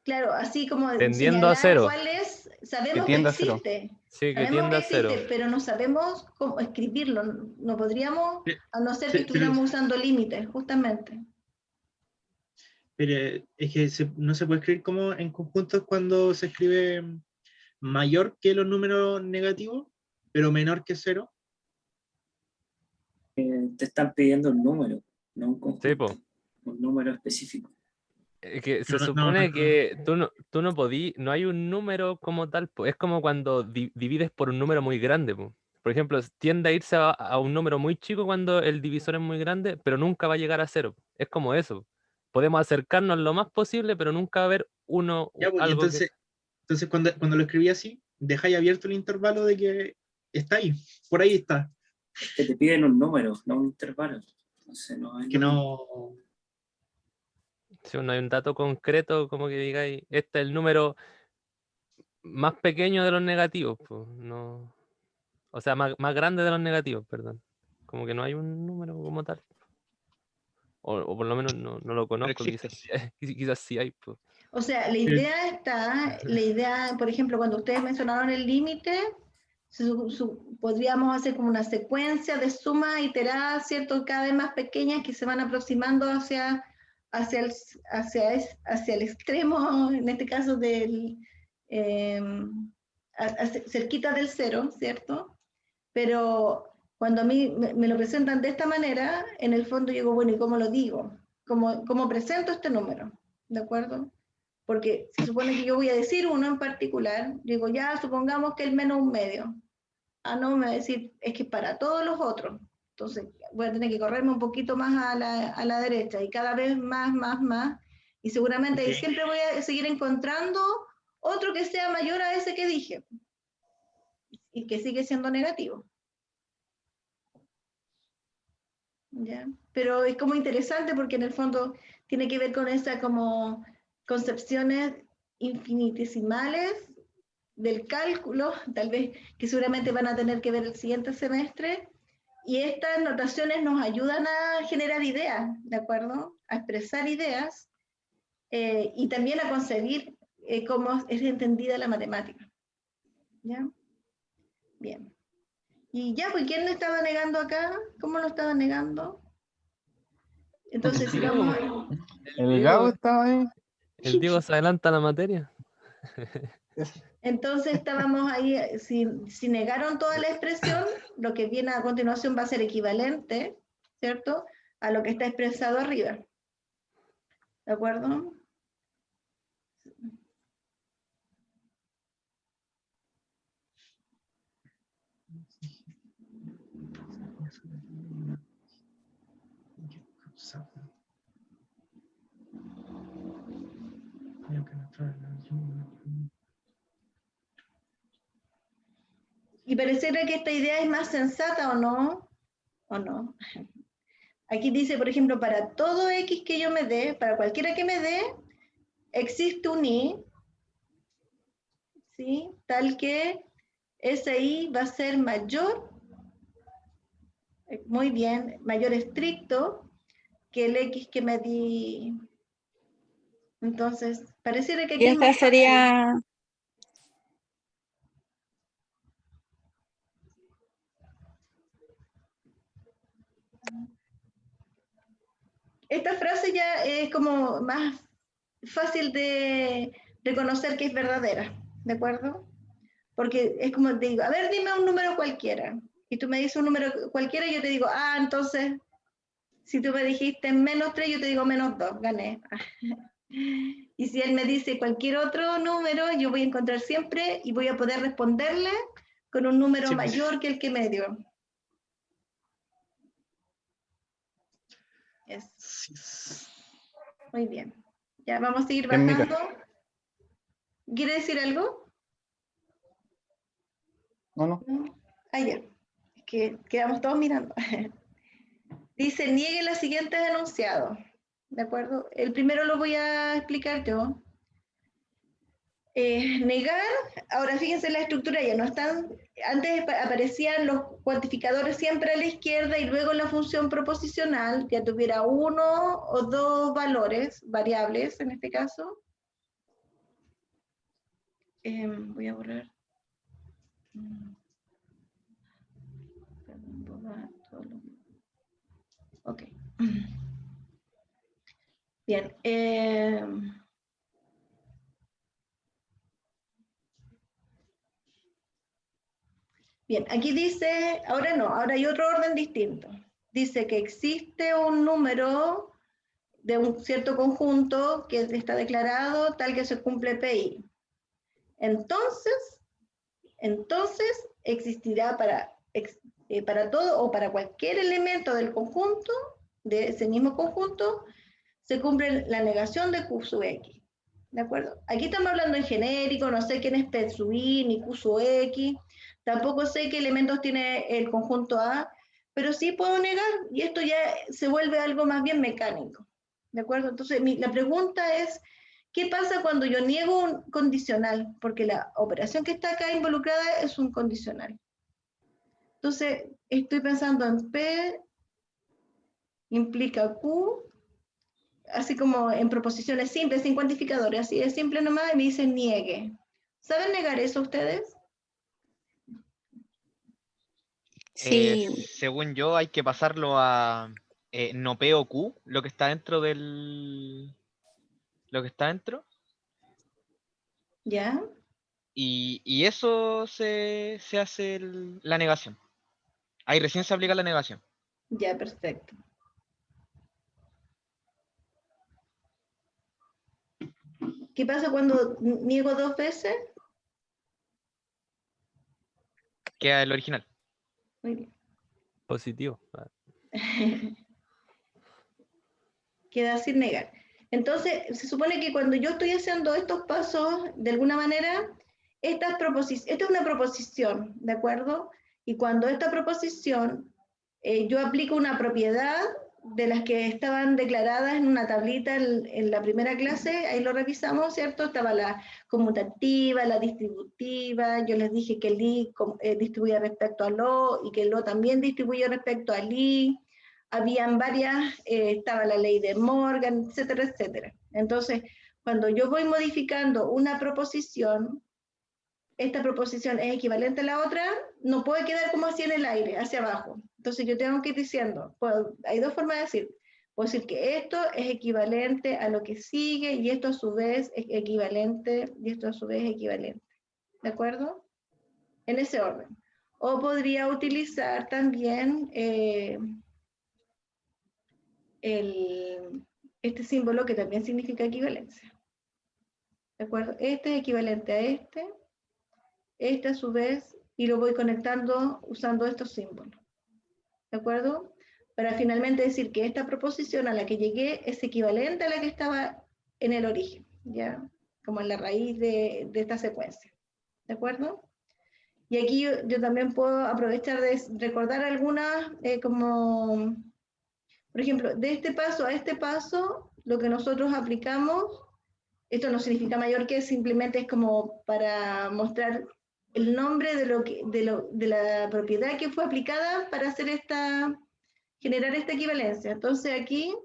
Claro, así como Tendiendo a señalar 0. cuál es, sabemos que tiende a 0. existe. Sí, que Sabemos tiende que a 0. existe, pero no sabemos cómo escribirlo. No podríamos, a no ser que Pero- estuviéramos usando límites, justamente. Pero es que no se puede escribir como en conjuntos cuando se escribe mayor que los números negativos, pero menor que 0. te están pidiendo un número, no un conjunto. Sí, po. Un número específico. Que se No, supone que tú no podí, no hay un número como tal, po. Es como cuando divides por un número muy grande, po. Por ejemplo, tiende a irse a un número muy chico cuando el divisor es muy grande, pero nunca va a llegar a 0. Es como eso. Podemos acercarnos lo más posible, pero nunca va a haber Ya, pues, y algo que... entonces cuando lo escribí así, dejáis abierto el intervalo de que está ahí, por ahí está. Es que te piden un número, no un intervalo. Entonces no hay Que no. Si no hay un dato concreto, como que digáis, este es el número más pequeño de los negativos, pues, no... O sea, más grande de los negativos, perdón. Como que no hay un número como tal. O por lo menos no lo conozco, existe. quizás sí hay. Pues. O sea, la idea, por ejemplo, cuando ustedes mencionaron el límite, podríamos hacer como una secuencia de sumas iteradas, ¿cierto? Cada vez más pequeñas que se van aproximando hacia el extremo, en este caso cerquita del 0, ¿cierto? Pero cuando a mí me lo presentan de esta manera, en el fondo digo, bueno, ¿y cómo lo digo? ¿Cómo presento este número? ¿De acuerdo? Porque se supone que yo voy a decir uno en particular, digo, ya, supongamos que el menos un medio. Ah, no, me va a decir, es que para todos los otros. Entonces, voy a tener que correrme un poquito más a la derecha y cada vez más. Y seguramente ahí siempre voy a seguir encontrando otro que sea mayor a ese que dije y que sigue siendo negativo. ¿Ya? Pero es como interesante porque en el fondo tiene que ver con esa como concepciones infinitesimales del cálculo, tal vez que seguramente van a tener que ver el siguiente semestre, y estas notaciones nos ayudan a generar ideas, ¿de acuerdo? A expresar ideas y también a concebir cómo es entendida la matemática. ¿Ya? Bien. Y ya, pues, ¿quién lo estaba negando acá? ¿Cómo lo estaba negando? Entonces, si vamos a... El Gabo estaba ahí. El Diego se adelanta a la materia. Entonces estábamos ahí, si negaron toda la expresión, lo que viene a continuación va a ser equivalente, ¿cierto? A lo que está expresado arriba. ¿De acuerdo? Y pareciera que esta idea es más sensata, ¿o no? ¿O no? Aquí dice, por ejemplo, para todo X que yo me dé, para cualquiera que me dé, existe un I, ¿sí? Tal que ese I va a ser mayor, muy bien, mayor estricto que el X que me di. Entonces, pareciera que Y aquí es esta más fácil. sería, Esta frase ya es como más fácil de reconocer que es verdadera, ¿de acuerdo? Porque es como te digo, a ver, dime un número cualquiera. Y tú me dices un número cualquiera y yo te digo, ah, entonces, si tú me dijiste -3, yo te digo -2, gané. Y si él me dice cualquier otro número, yo voy a encontrar siempre y voy a poder responderle con un número Sí. mayor que el que me dio. Es. Sí. Muy bien. Ya vamos a seguir Bien, Mica. bajando. ¿Quiere decir algo? No. Ah, ya. Es que quedamos todos mirando. Dice, niegue los siguientes enunciados. ¿De acuerdo? El primero lo voy a explicar yo. Negar, ahora fíjense la estructura, ya no están, antes aparecían los cuantificadores siempre a la izquierda y luego la función proposicional, ya tuviera uno o dos valores, variables en este caso. Voy a borrar. Ok. Bien. Bien, aquí dice, ahora no, ahora hay otro orden distinto. Dice que existe un número de un cierto conjunto que está declarado tal que se cumple PI. Entonces existirá para todo o para cualquier elemento del conjunto, de ese mismo conjunto, se cumple la negación de Q sub X. ¿De acuerdo? Aquí estamos hablando en genérico, no sé quién es P sub I ni Q sub X, tampoco sé qué elementos tiene el conjunto A, pero sí puedo negar y esto ya se vuelve algo más bien mecánico. ¿De acuerdo? Entonces, la pregunta es, ¿qué pasa cuando yo niego un condicional? Porque la operación que está acá involucrada es un condicional. Entonces, estoy pensando en P implica Q, así como en proposiciones simples, sin cuantificadores, así de simple nomás, y me dicen niegue. ¿Saben negar eso ustedes? sí, Según yo, hay que pasarlo a no P o Q, lo que está dentro del. Lo que está dentro. ¿Ya? Y eso se hace la negación. Ahí recién se aplica la negación. Ya, perfecto. ¿Qué pasa cuando niego dos veces? Queda el original. Muy bien. Positivo. Queda sin negar. Entonces, se supone que cuando yo estoy haciendo estos pasos, de alguna manera, esta es una proposición, ¿de acuerdo? Y cuando esta proposición, yo aplico una propiedad de las que estaban declaradas en una tablita en la primera clase, ahí lo revisamos, ¿cierto? Estaba la conmutativa, la distributiva, yo les dije que el I distribuía respecto al O y que el O también distribuye respecto al I, habían varias, estaba la ley de Morgan, etcétera, etcétera. Entonces, cuando yo voy modificando una proposición, esta proposición es equivalente a la otra, no puede quedar como así en el aire, hacia abajo. Entonces yo tengo que ir diciendo, hay dos formas de decir, puedo decir que esto es equivalente a lo que sigue y esto a su vez es equivalente y esto a su vez es equivalente. ¿De acuerdo? En ese orden. O podría utilizar también este símbolo que también significa equivalencia. ¿De acuerdo? Este es equivalente a este a su vez, y lo voy conectando usando estos símbolos. ¿De acuerdo? Para finalmente decir que esta proposición a la que llegué es equivalente a la que estaba en el origen, ¿ya? Como en la raíz de esta secuencia. ¿De acuerdo? Y aquí yo también puedo aprovechar de recordar algunas como Por ejemplo, de este paso a este paso, lo que nosotros aplicamos, esto no significa mayor que, simplemente es como para mostrar el nombre de la propiedad que fue aplicada para hacer generar esta equivalencia. Entonces aquí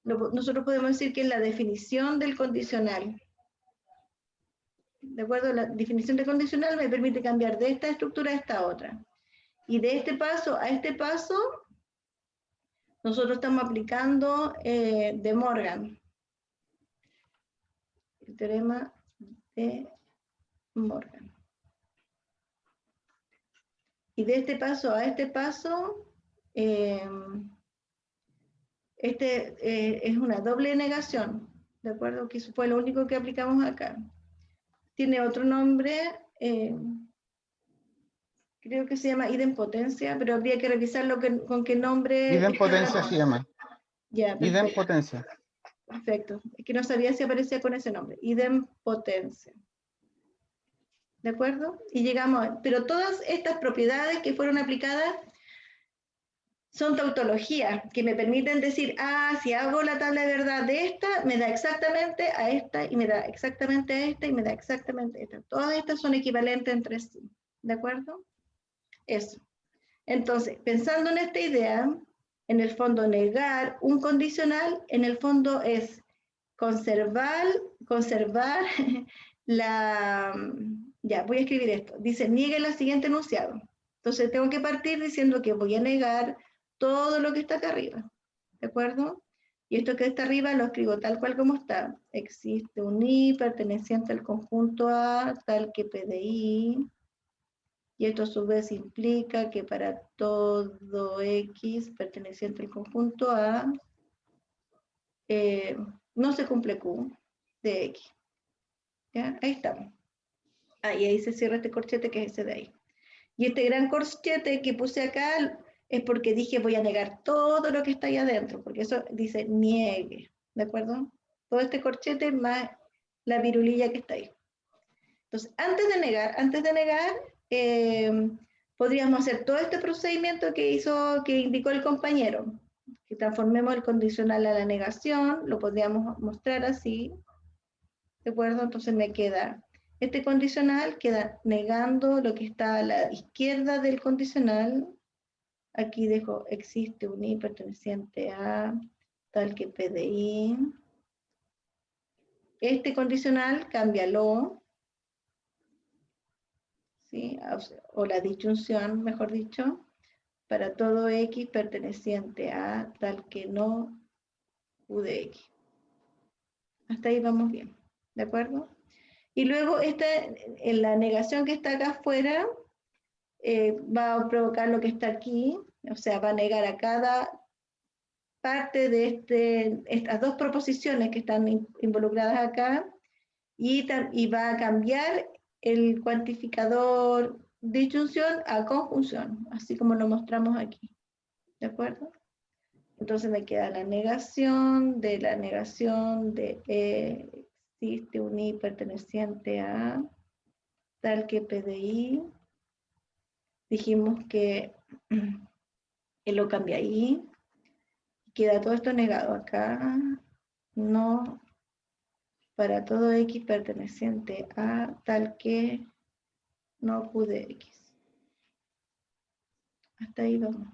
nosotros podemos decir que es la definición del condicional. ¿De acuerdo? La definición de condicional me permite cambiar de esta estructura a esta otra. Y de este paso a este paso, nosotros estamos aplicando De Morgan. El teorema de Morgan. Y de este paso a este paso, es una doble negación, ¿de acuerdo? Que eso fue lo único que aplicamos acá. Tiene otro nombre, creo que se llama idempotencia, pero habría que revisarlo con qué nombre. Idempotencia se llama. Ya, perfecto. Idempotencia. Perfecto. Es que no sabía si aparecía con ese nombre. Idempotencia. ¿De acuerdo? Y llegamos, pero todas estas propiedades que fueron aplicadas son tautologías, que me permiten decir, si hago la tabla de verdad de esta, me da exactamente a esta, y me da exactamente a esta, y me da exactamente a esta. Todas estas son equivalentes entre sí. ¿De acuerdo? Eso. Entonces, pensando en esta idea, en el fondo negar un condicional, en el fondo es conservar ya, voy a escribir esto. Dice, niegue el siguiente enunciado. Entonces tengo que partir diciendo que voy a negar todo lo que está acá arriba. ¿De acuerdo? Y esto que está arriba lo escribo tal cual como está. Existe un I perteneciente al conjunto A, tal que PDI. Y esto a su vez implica que para todo X perteneciente al conjunto A, no se cumple Q de X. ¿Ya? Ahí estamos. Y ahí se cierra este corchete que es ese de ahí. Y este gran corchete que puse acá es porque dije voy a negar todo lo que está ahí adentro, porque eso dice niegue, ¿de acuerdo? Todo este corchete más la virulilla que está ahí. Entonces, antes de negar, podríamos hacer todo este procedimiento que indicó el compañero, que transformemos el condicional a la negación, lo podríamos mostrar así, ¿de acuerdo? Entonces me queda, este condicional queda negando lo que está a la izquierda del condicional. Aquí dejo, existe un I perteneciente a tal que PDI. Este condicional, cámbialo, ¿sí? O la disyunción, mejor dicho, para todo X perteneciente a tal que no Q de X. Hasta ahí vamos bien, ¿de acuerdo? Y luego en la negación que está acá afuera, va a provocar lo que está aquí, o sea, va a negar a cada parte de estas dos proposiciones que están involucradas acá, y va a cambiar el cuantificador disyunción a conjunción, así como lo mostramos aquí. ¿De acuerdo? Entonces me queda la negación de existe un I perteneciente a tal que PDI. Dijimos que lo cambia ahí. Queda todo esto negado acá. No para todo X perteneciente a tal que no Q de X. Hasta ahí vamos.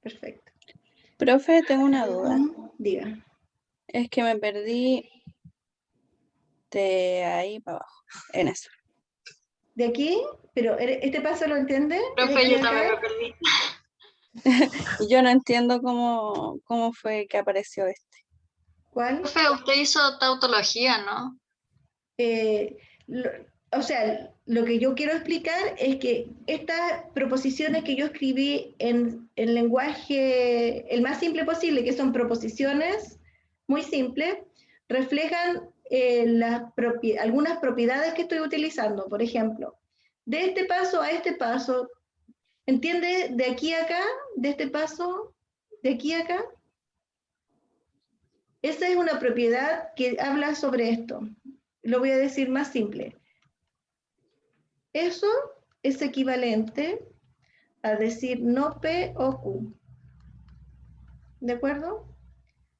Perfecto. Profe, tengo una duda. Diga. Es que me perdí de ahí para abajo, en eso. ¿De aquí? Pero ¿este paso lo entiende? Profe, yo también me perdí. Y yo no entiendo cómo fue que apareció este. ¿Cuál? Profe, usted hizo tautología, ¿no? O sea, lo que yo quiero explicar es que estas proposiciones que yo escribí en lenguaje el más simple posible, que son proposiciones muy simples, reflejan algunas propiedades que estoy utilizando. Por ejemplo, de este paso a este paso, ¿entiende? De aquí a acá, de este paso, de aquí a acá. Esa es una propiedad que habla sobre esto. Lo voy a decir más simple. Eso es equivalente a decir no P o Q. ¿De acuerdo?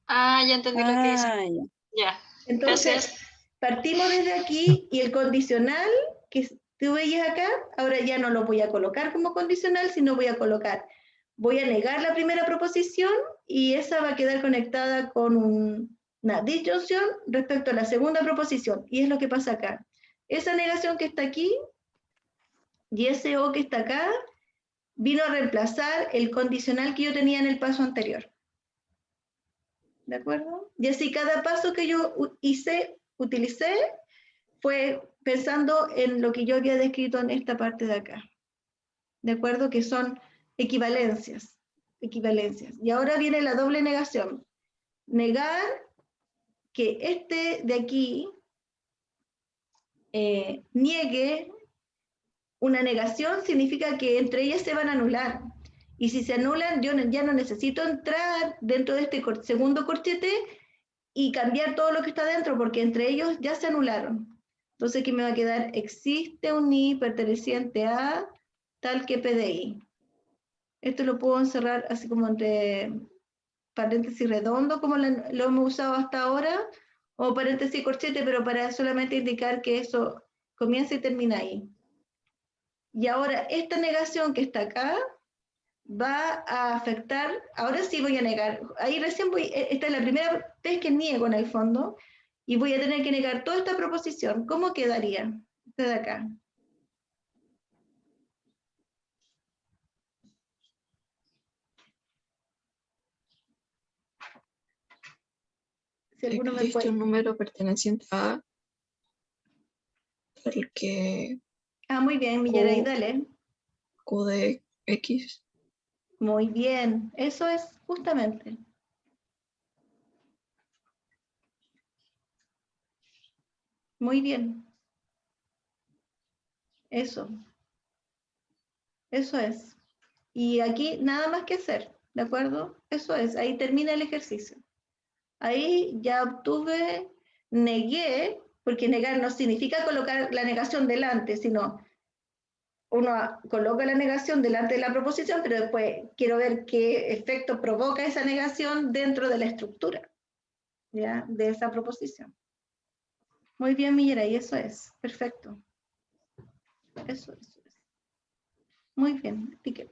Ah, ya entendí lo que dice. Ah, ya. Ya. Entonces, Gracias. partimos desde aquí y el condicional que tú veías acá, ahora ya no lo voy a colocar como condicional, sino voy a colocar, voy a negar la primera proposición y esa va a quedar conectada con una disyunción respecto a la segunda proposición. Y es lo que pasa acá. Esa negación que está aquí y ese o que está acá vino a reemplazar el condicional que yo tenía en el paso anterior. ¿De acuerdo? Y así cada paso que yo utilicé, fue pensando en lo que yo había descrito en esta parte de acá. ¿De acuerdo? Que son equivalencias. Y ahora viene la doble negación. Negar que este de aquí niegue una negación significa que entre ellas se van a anular. Y si se anulan, yo ya no necesito entrar dentro de este segundo corchete y cambiar todo lo que está dentro, porque entre ellos ya se anularon. Entonces aquí me va a quedar, existe un i perteneciente a tal que PDI. Esto lo puedo encerrar así como entre paréntesis redondo, como lo hemos usado hasta ahora, o paréntesis corchete, pero para solamente indicar que eso comienza y termina ahí. Y ahora esta negación que está acá va a afectar, ahora sí voy a negar, ahí recién esta es la primera vez que niego en el fondo, y voy a tener que negar toda esta proposición. ¿Cómo quedaría? Este de acá. Si alguno me Existe puede... un número perteneciente a el que Ah, muy bien, Millaray, dale. Q de X. Muy bien, eso es justamente. Muy bien. Eso. Eso es. Y aquí nada más que hacer, ¿de acuerdo? Eso es, ahí termina el ejercicio. Ahí ya obtuve, negué, porque negar no significa colocar la negación delante, sino uno coloca la negación delante de la proposición, pero después quiero ver qué efecto provoca esa negación dentro de la estructura, ¿ya? De esa proposición. Muy bien, Millera, y eso es, perfecto. Eso es. Muy bien, Pique.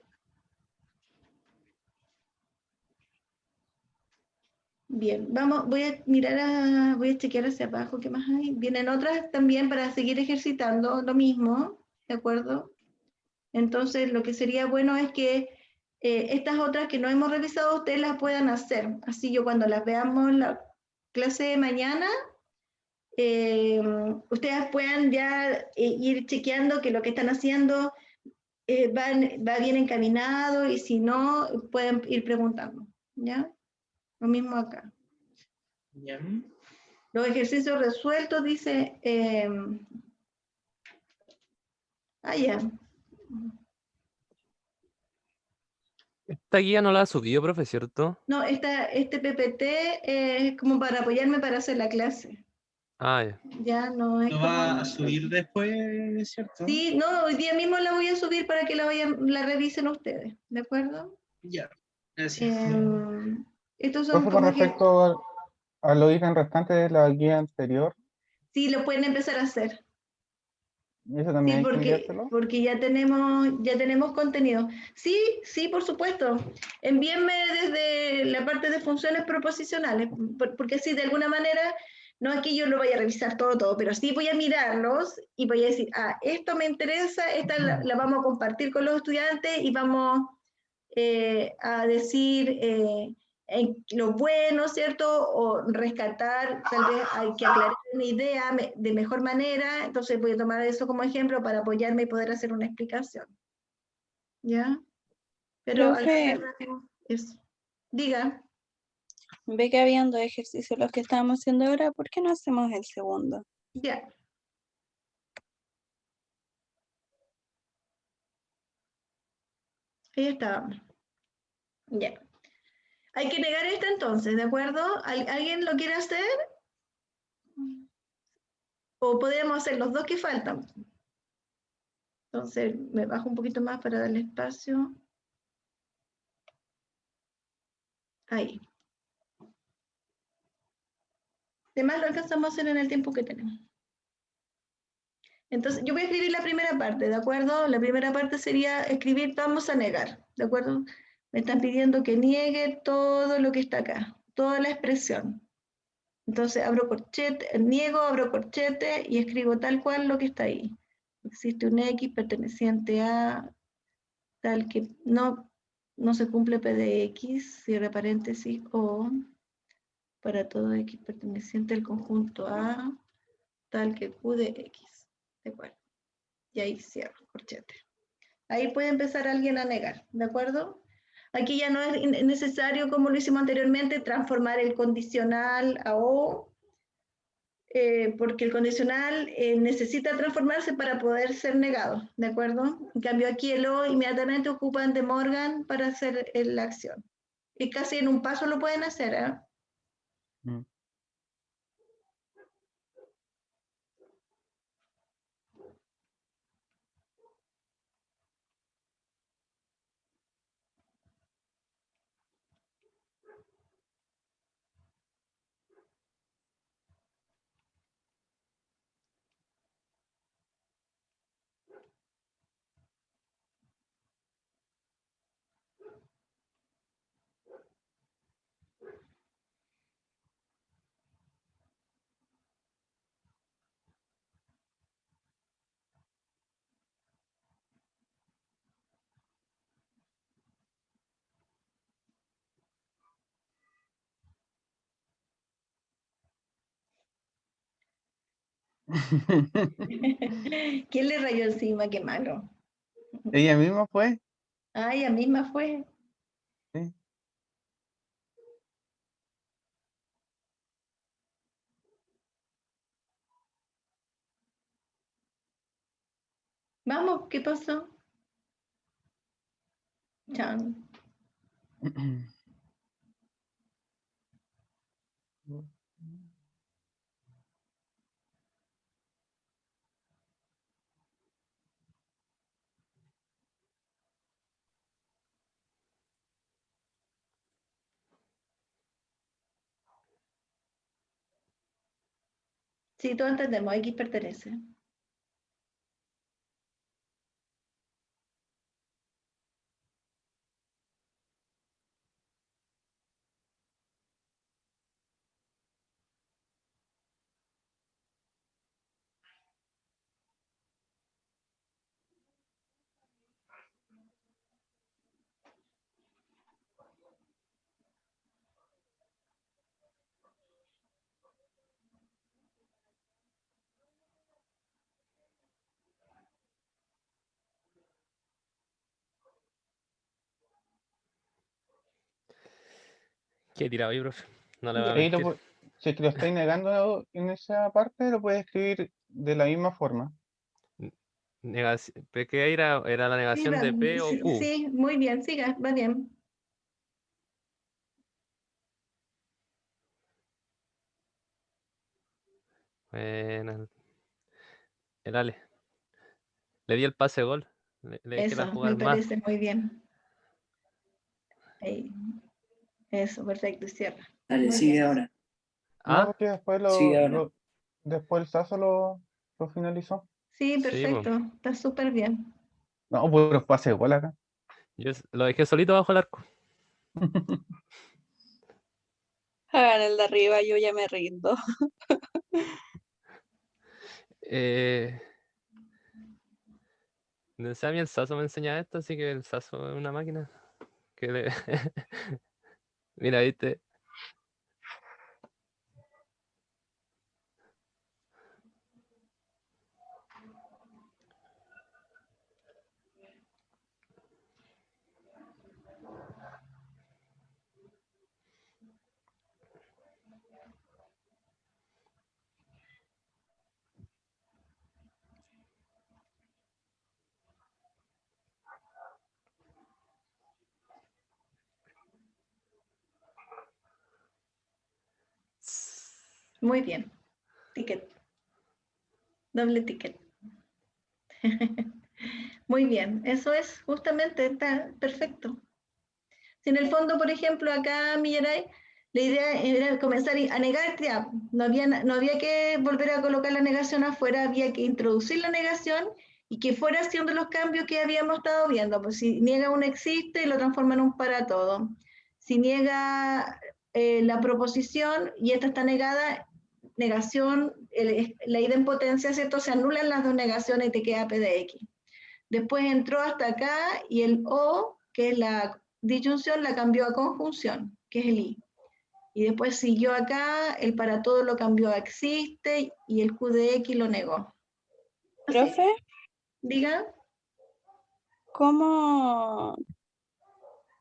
Bien, vamos, voy a mirar, voy a chequear hacia abajo, ¿qué más hay? Vienen otras también para seguir ejercitando lo mismo, ¿de acuerdo? Entonces, lo que sería bueno es que estas otras que no hemos revisado, ustedes las puedan hacer. Así yo cuando las veamos en la clase de mañana, ustedes puedan ya ir chequeando que lo que están haciendo va bien encaminado y si no, pueden ir preguntando, ¿ya? Lo mismo acá. Ya. Los ejercicios resueltos, dice, ya. Esta guía no la ha subido, profe, ¿cierto? No, este PPT es como para apoyarme para hacer la clase. Ah, ya. Ya no es ¿Lo como... va a subir después, cierto? Sí, no, hoy día mismo la voy a subir para que la revisen ustedes, ¿de acuerdo? Ya, gracias. Estos son Profe, con como que... respecto a los ítems restantes de la guía anterior, Sí, lo pueden empezar a hacer. ¿eso también Sí, hay que enviárselo? porque ya tenemos contenido. Sí, sí, por supuesto. Envíenme desde la parte de funciones proposicionales, porque si de alguna manera, no es que yo lo vaya a revisar todo, pero sí voy a mirarlos y voy a decir, esto me interesa, esta la vamos a compartir con los estudiantes y vamos a decir lo bueno, ¿cierto? O rescatar, tal vez hay que aclarar una idea de mejor manera, entonces voy a tomar eso como ejemplo para apoyarme y poder hacer una explicación. ¿Ya? Pero al Profe, final eso. Diga. ve que habían dos ejercicios los que estábamos haciendo ahora, ¿por qué no hacemos el segundo? Ya. Ahí estábamos. Ya. Hay que negar esta entonces, ¿de acuerdo? ¿Alguien lo quiere hacer? ¿O podemos hacer los dos que faltan? Entonces me bajo un poquito más para darle espacio Ahí. Además lo alcanzamos a hacer en el tiempo que tenemos. Entonces, yo voy a escribir la primera parte, ¿de acuerdo? La primera parte sería escribir, vamos a negar, ¿de acuerdo? Me están pidiendo que niegue todo lo que está acá, toda la expresión. Entonces, abro corchete, niego, abro corchete y escribo tal cual lo que está ahí. Existe un X perteneciente a tal que no se cumple P de X, cierre paréntesis, o para todo X perteneciente al conjunto A, tal que Q de X. ¿De acuerdo? Y ahí cierro, corchete. Ahí puede empezar alguien a negar, ¿de acuerdo? Aquí ya no es necesario, como lo hicimos anteriormente, transformar el condicional a O, porque el condicional necesita transformarse para poder ser negado, ¿de acuerdo? En cambio aquí el O inmediatamente ocupan de Morgan para hacer la acción. Y casi en un paso lo pueden hacer, ¿eh? Mm. ¿Quién le rayó encima? Qué malo. Ella misma fue. Ah, ella misma fue. Sí. Vamos, ¿qué pasó? Chan. Sí, todos entendemos, X pertenece. ¿Qué he tirado ahí, profe? No le voy a Ya. Ahí mentir. si es que lo estáis negando en esa parte, lo puedes escribir de la misma forma. ¿Qué era la Sí, negación de P o sí, Q? sí, muy bien, siga, va bien. Bueno, el Ale. Le di el pase gol. Le dejé la Eso, me jugar más. parece muy bien. Ahí. Eso, perfecto, y cierra. Dale, Muy sigue bien. ahora. No, ¿Ah? porque después Sigue ahora. después el Sazo lo finalizó. Sí, Sí, pues. perfecto, está súper bien. No, puro pase de gol acá. Yo lo dejé solito bajo el arco. Hagan el de arriba, yo ya me rindo. No sé, a mí el Saso me enseña esto, así que el Saso es una máquina. Que le... Mira, viste. Muy bien. Ticket. Doble ticket. Muy bien, eso es justamente, está perfecto. Si en el fondo, por ejemplo, acá, Millaray, la idea era comenzar a negar ya. No había que volver a colocar la negación afuera, había que introducir la negación y que fuera haciendo los cambios que habíamos estado viendo. Pues si niega un existe, lo transforma en un para todo. Si niega la proposición y esta está negada, negación, la idempotencia, ¿cierto? Se anulan las dos negaciones y te queda P de X. Después entró hasta acá y el O, que es la disyunción, la cambió a conjunción, que es el I. Y después siguió acá, el para todo lo cambió a existe y el Q de X lo negó. ¿Así? Profe, Diga. ¿cómo?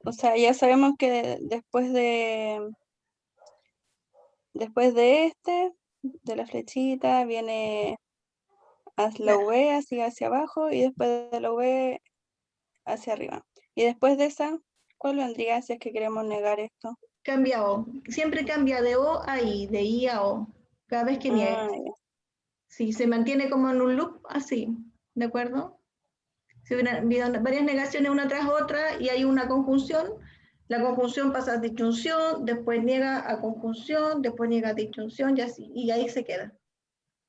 O sea, ya sabemos que después de la flechita, viene la V hacia abajo y después de la V hacia arriba. Y después de esa, ¿cuál vendría si es que queremos negar esto? Cambia O. Siempre cambia de O a I, de I a O. Cada vez que niega. Ya. Sí, se mantiene como en un loop así. ¿De acuerdo? Si hubiera habido varias negaciones una tras otra y hay una conjunción, la conjunción pasa a disyunción, después niega a conjunción, después niega a disyunción y así. Y ahí se queda.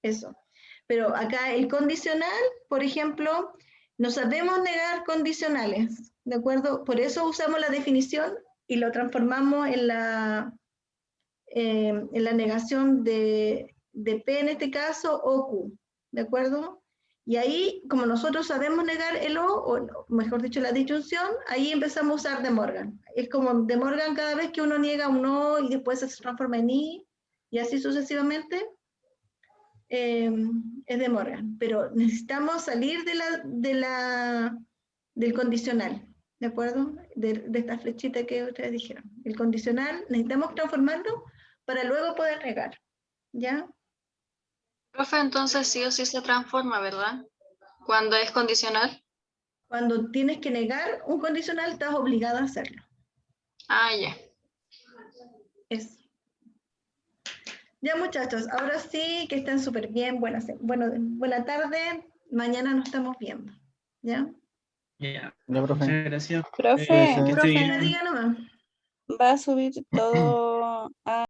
Eso. Pero acá el condicional, por ejemplo, no sabemos negar condicionales, ¿de acuerdo? Por eso usamos la definición y lo transformamos en la negación de P en este caso o Q, ¿de acuerdo? Y ahí, como nosotros sabemos negar el o mejor dicho, la disyunción, ahí empezamos a usar De Morgan. Es como De Morgan cada vez que uno niega un O y después se transforma en I, y así sucesivamente. Es De Morgan, pero necesitamos salir del condicional, ¿de acuerdo? De esta flechita que ustedes dijeron. El condicional necesitamos transformarlo para luego poder negar, ¿ya? Profe, entonces sí o sí se transforma, ¿verdad? Cuando es condicional. Cuando tienes que negar un condicional, estás obligado a hacerlo. Ah, ya. Eso. Ya, muchachos, ahora sí que estén súper bien. Buena tarde. Mañana nos estamos viendo, ¿ya? Ya, Ya, profe. muchas gracias. Profe, Que esté Profe, bien. me diga nomás. va a subir todo a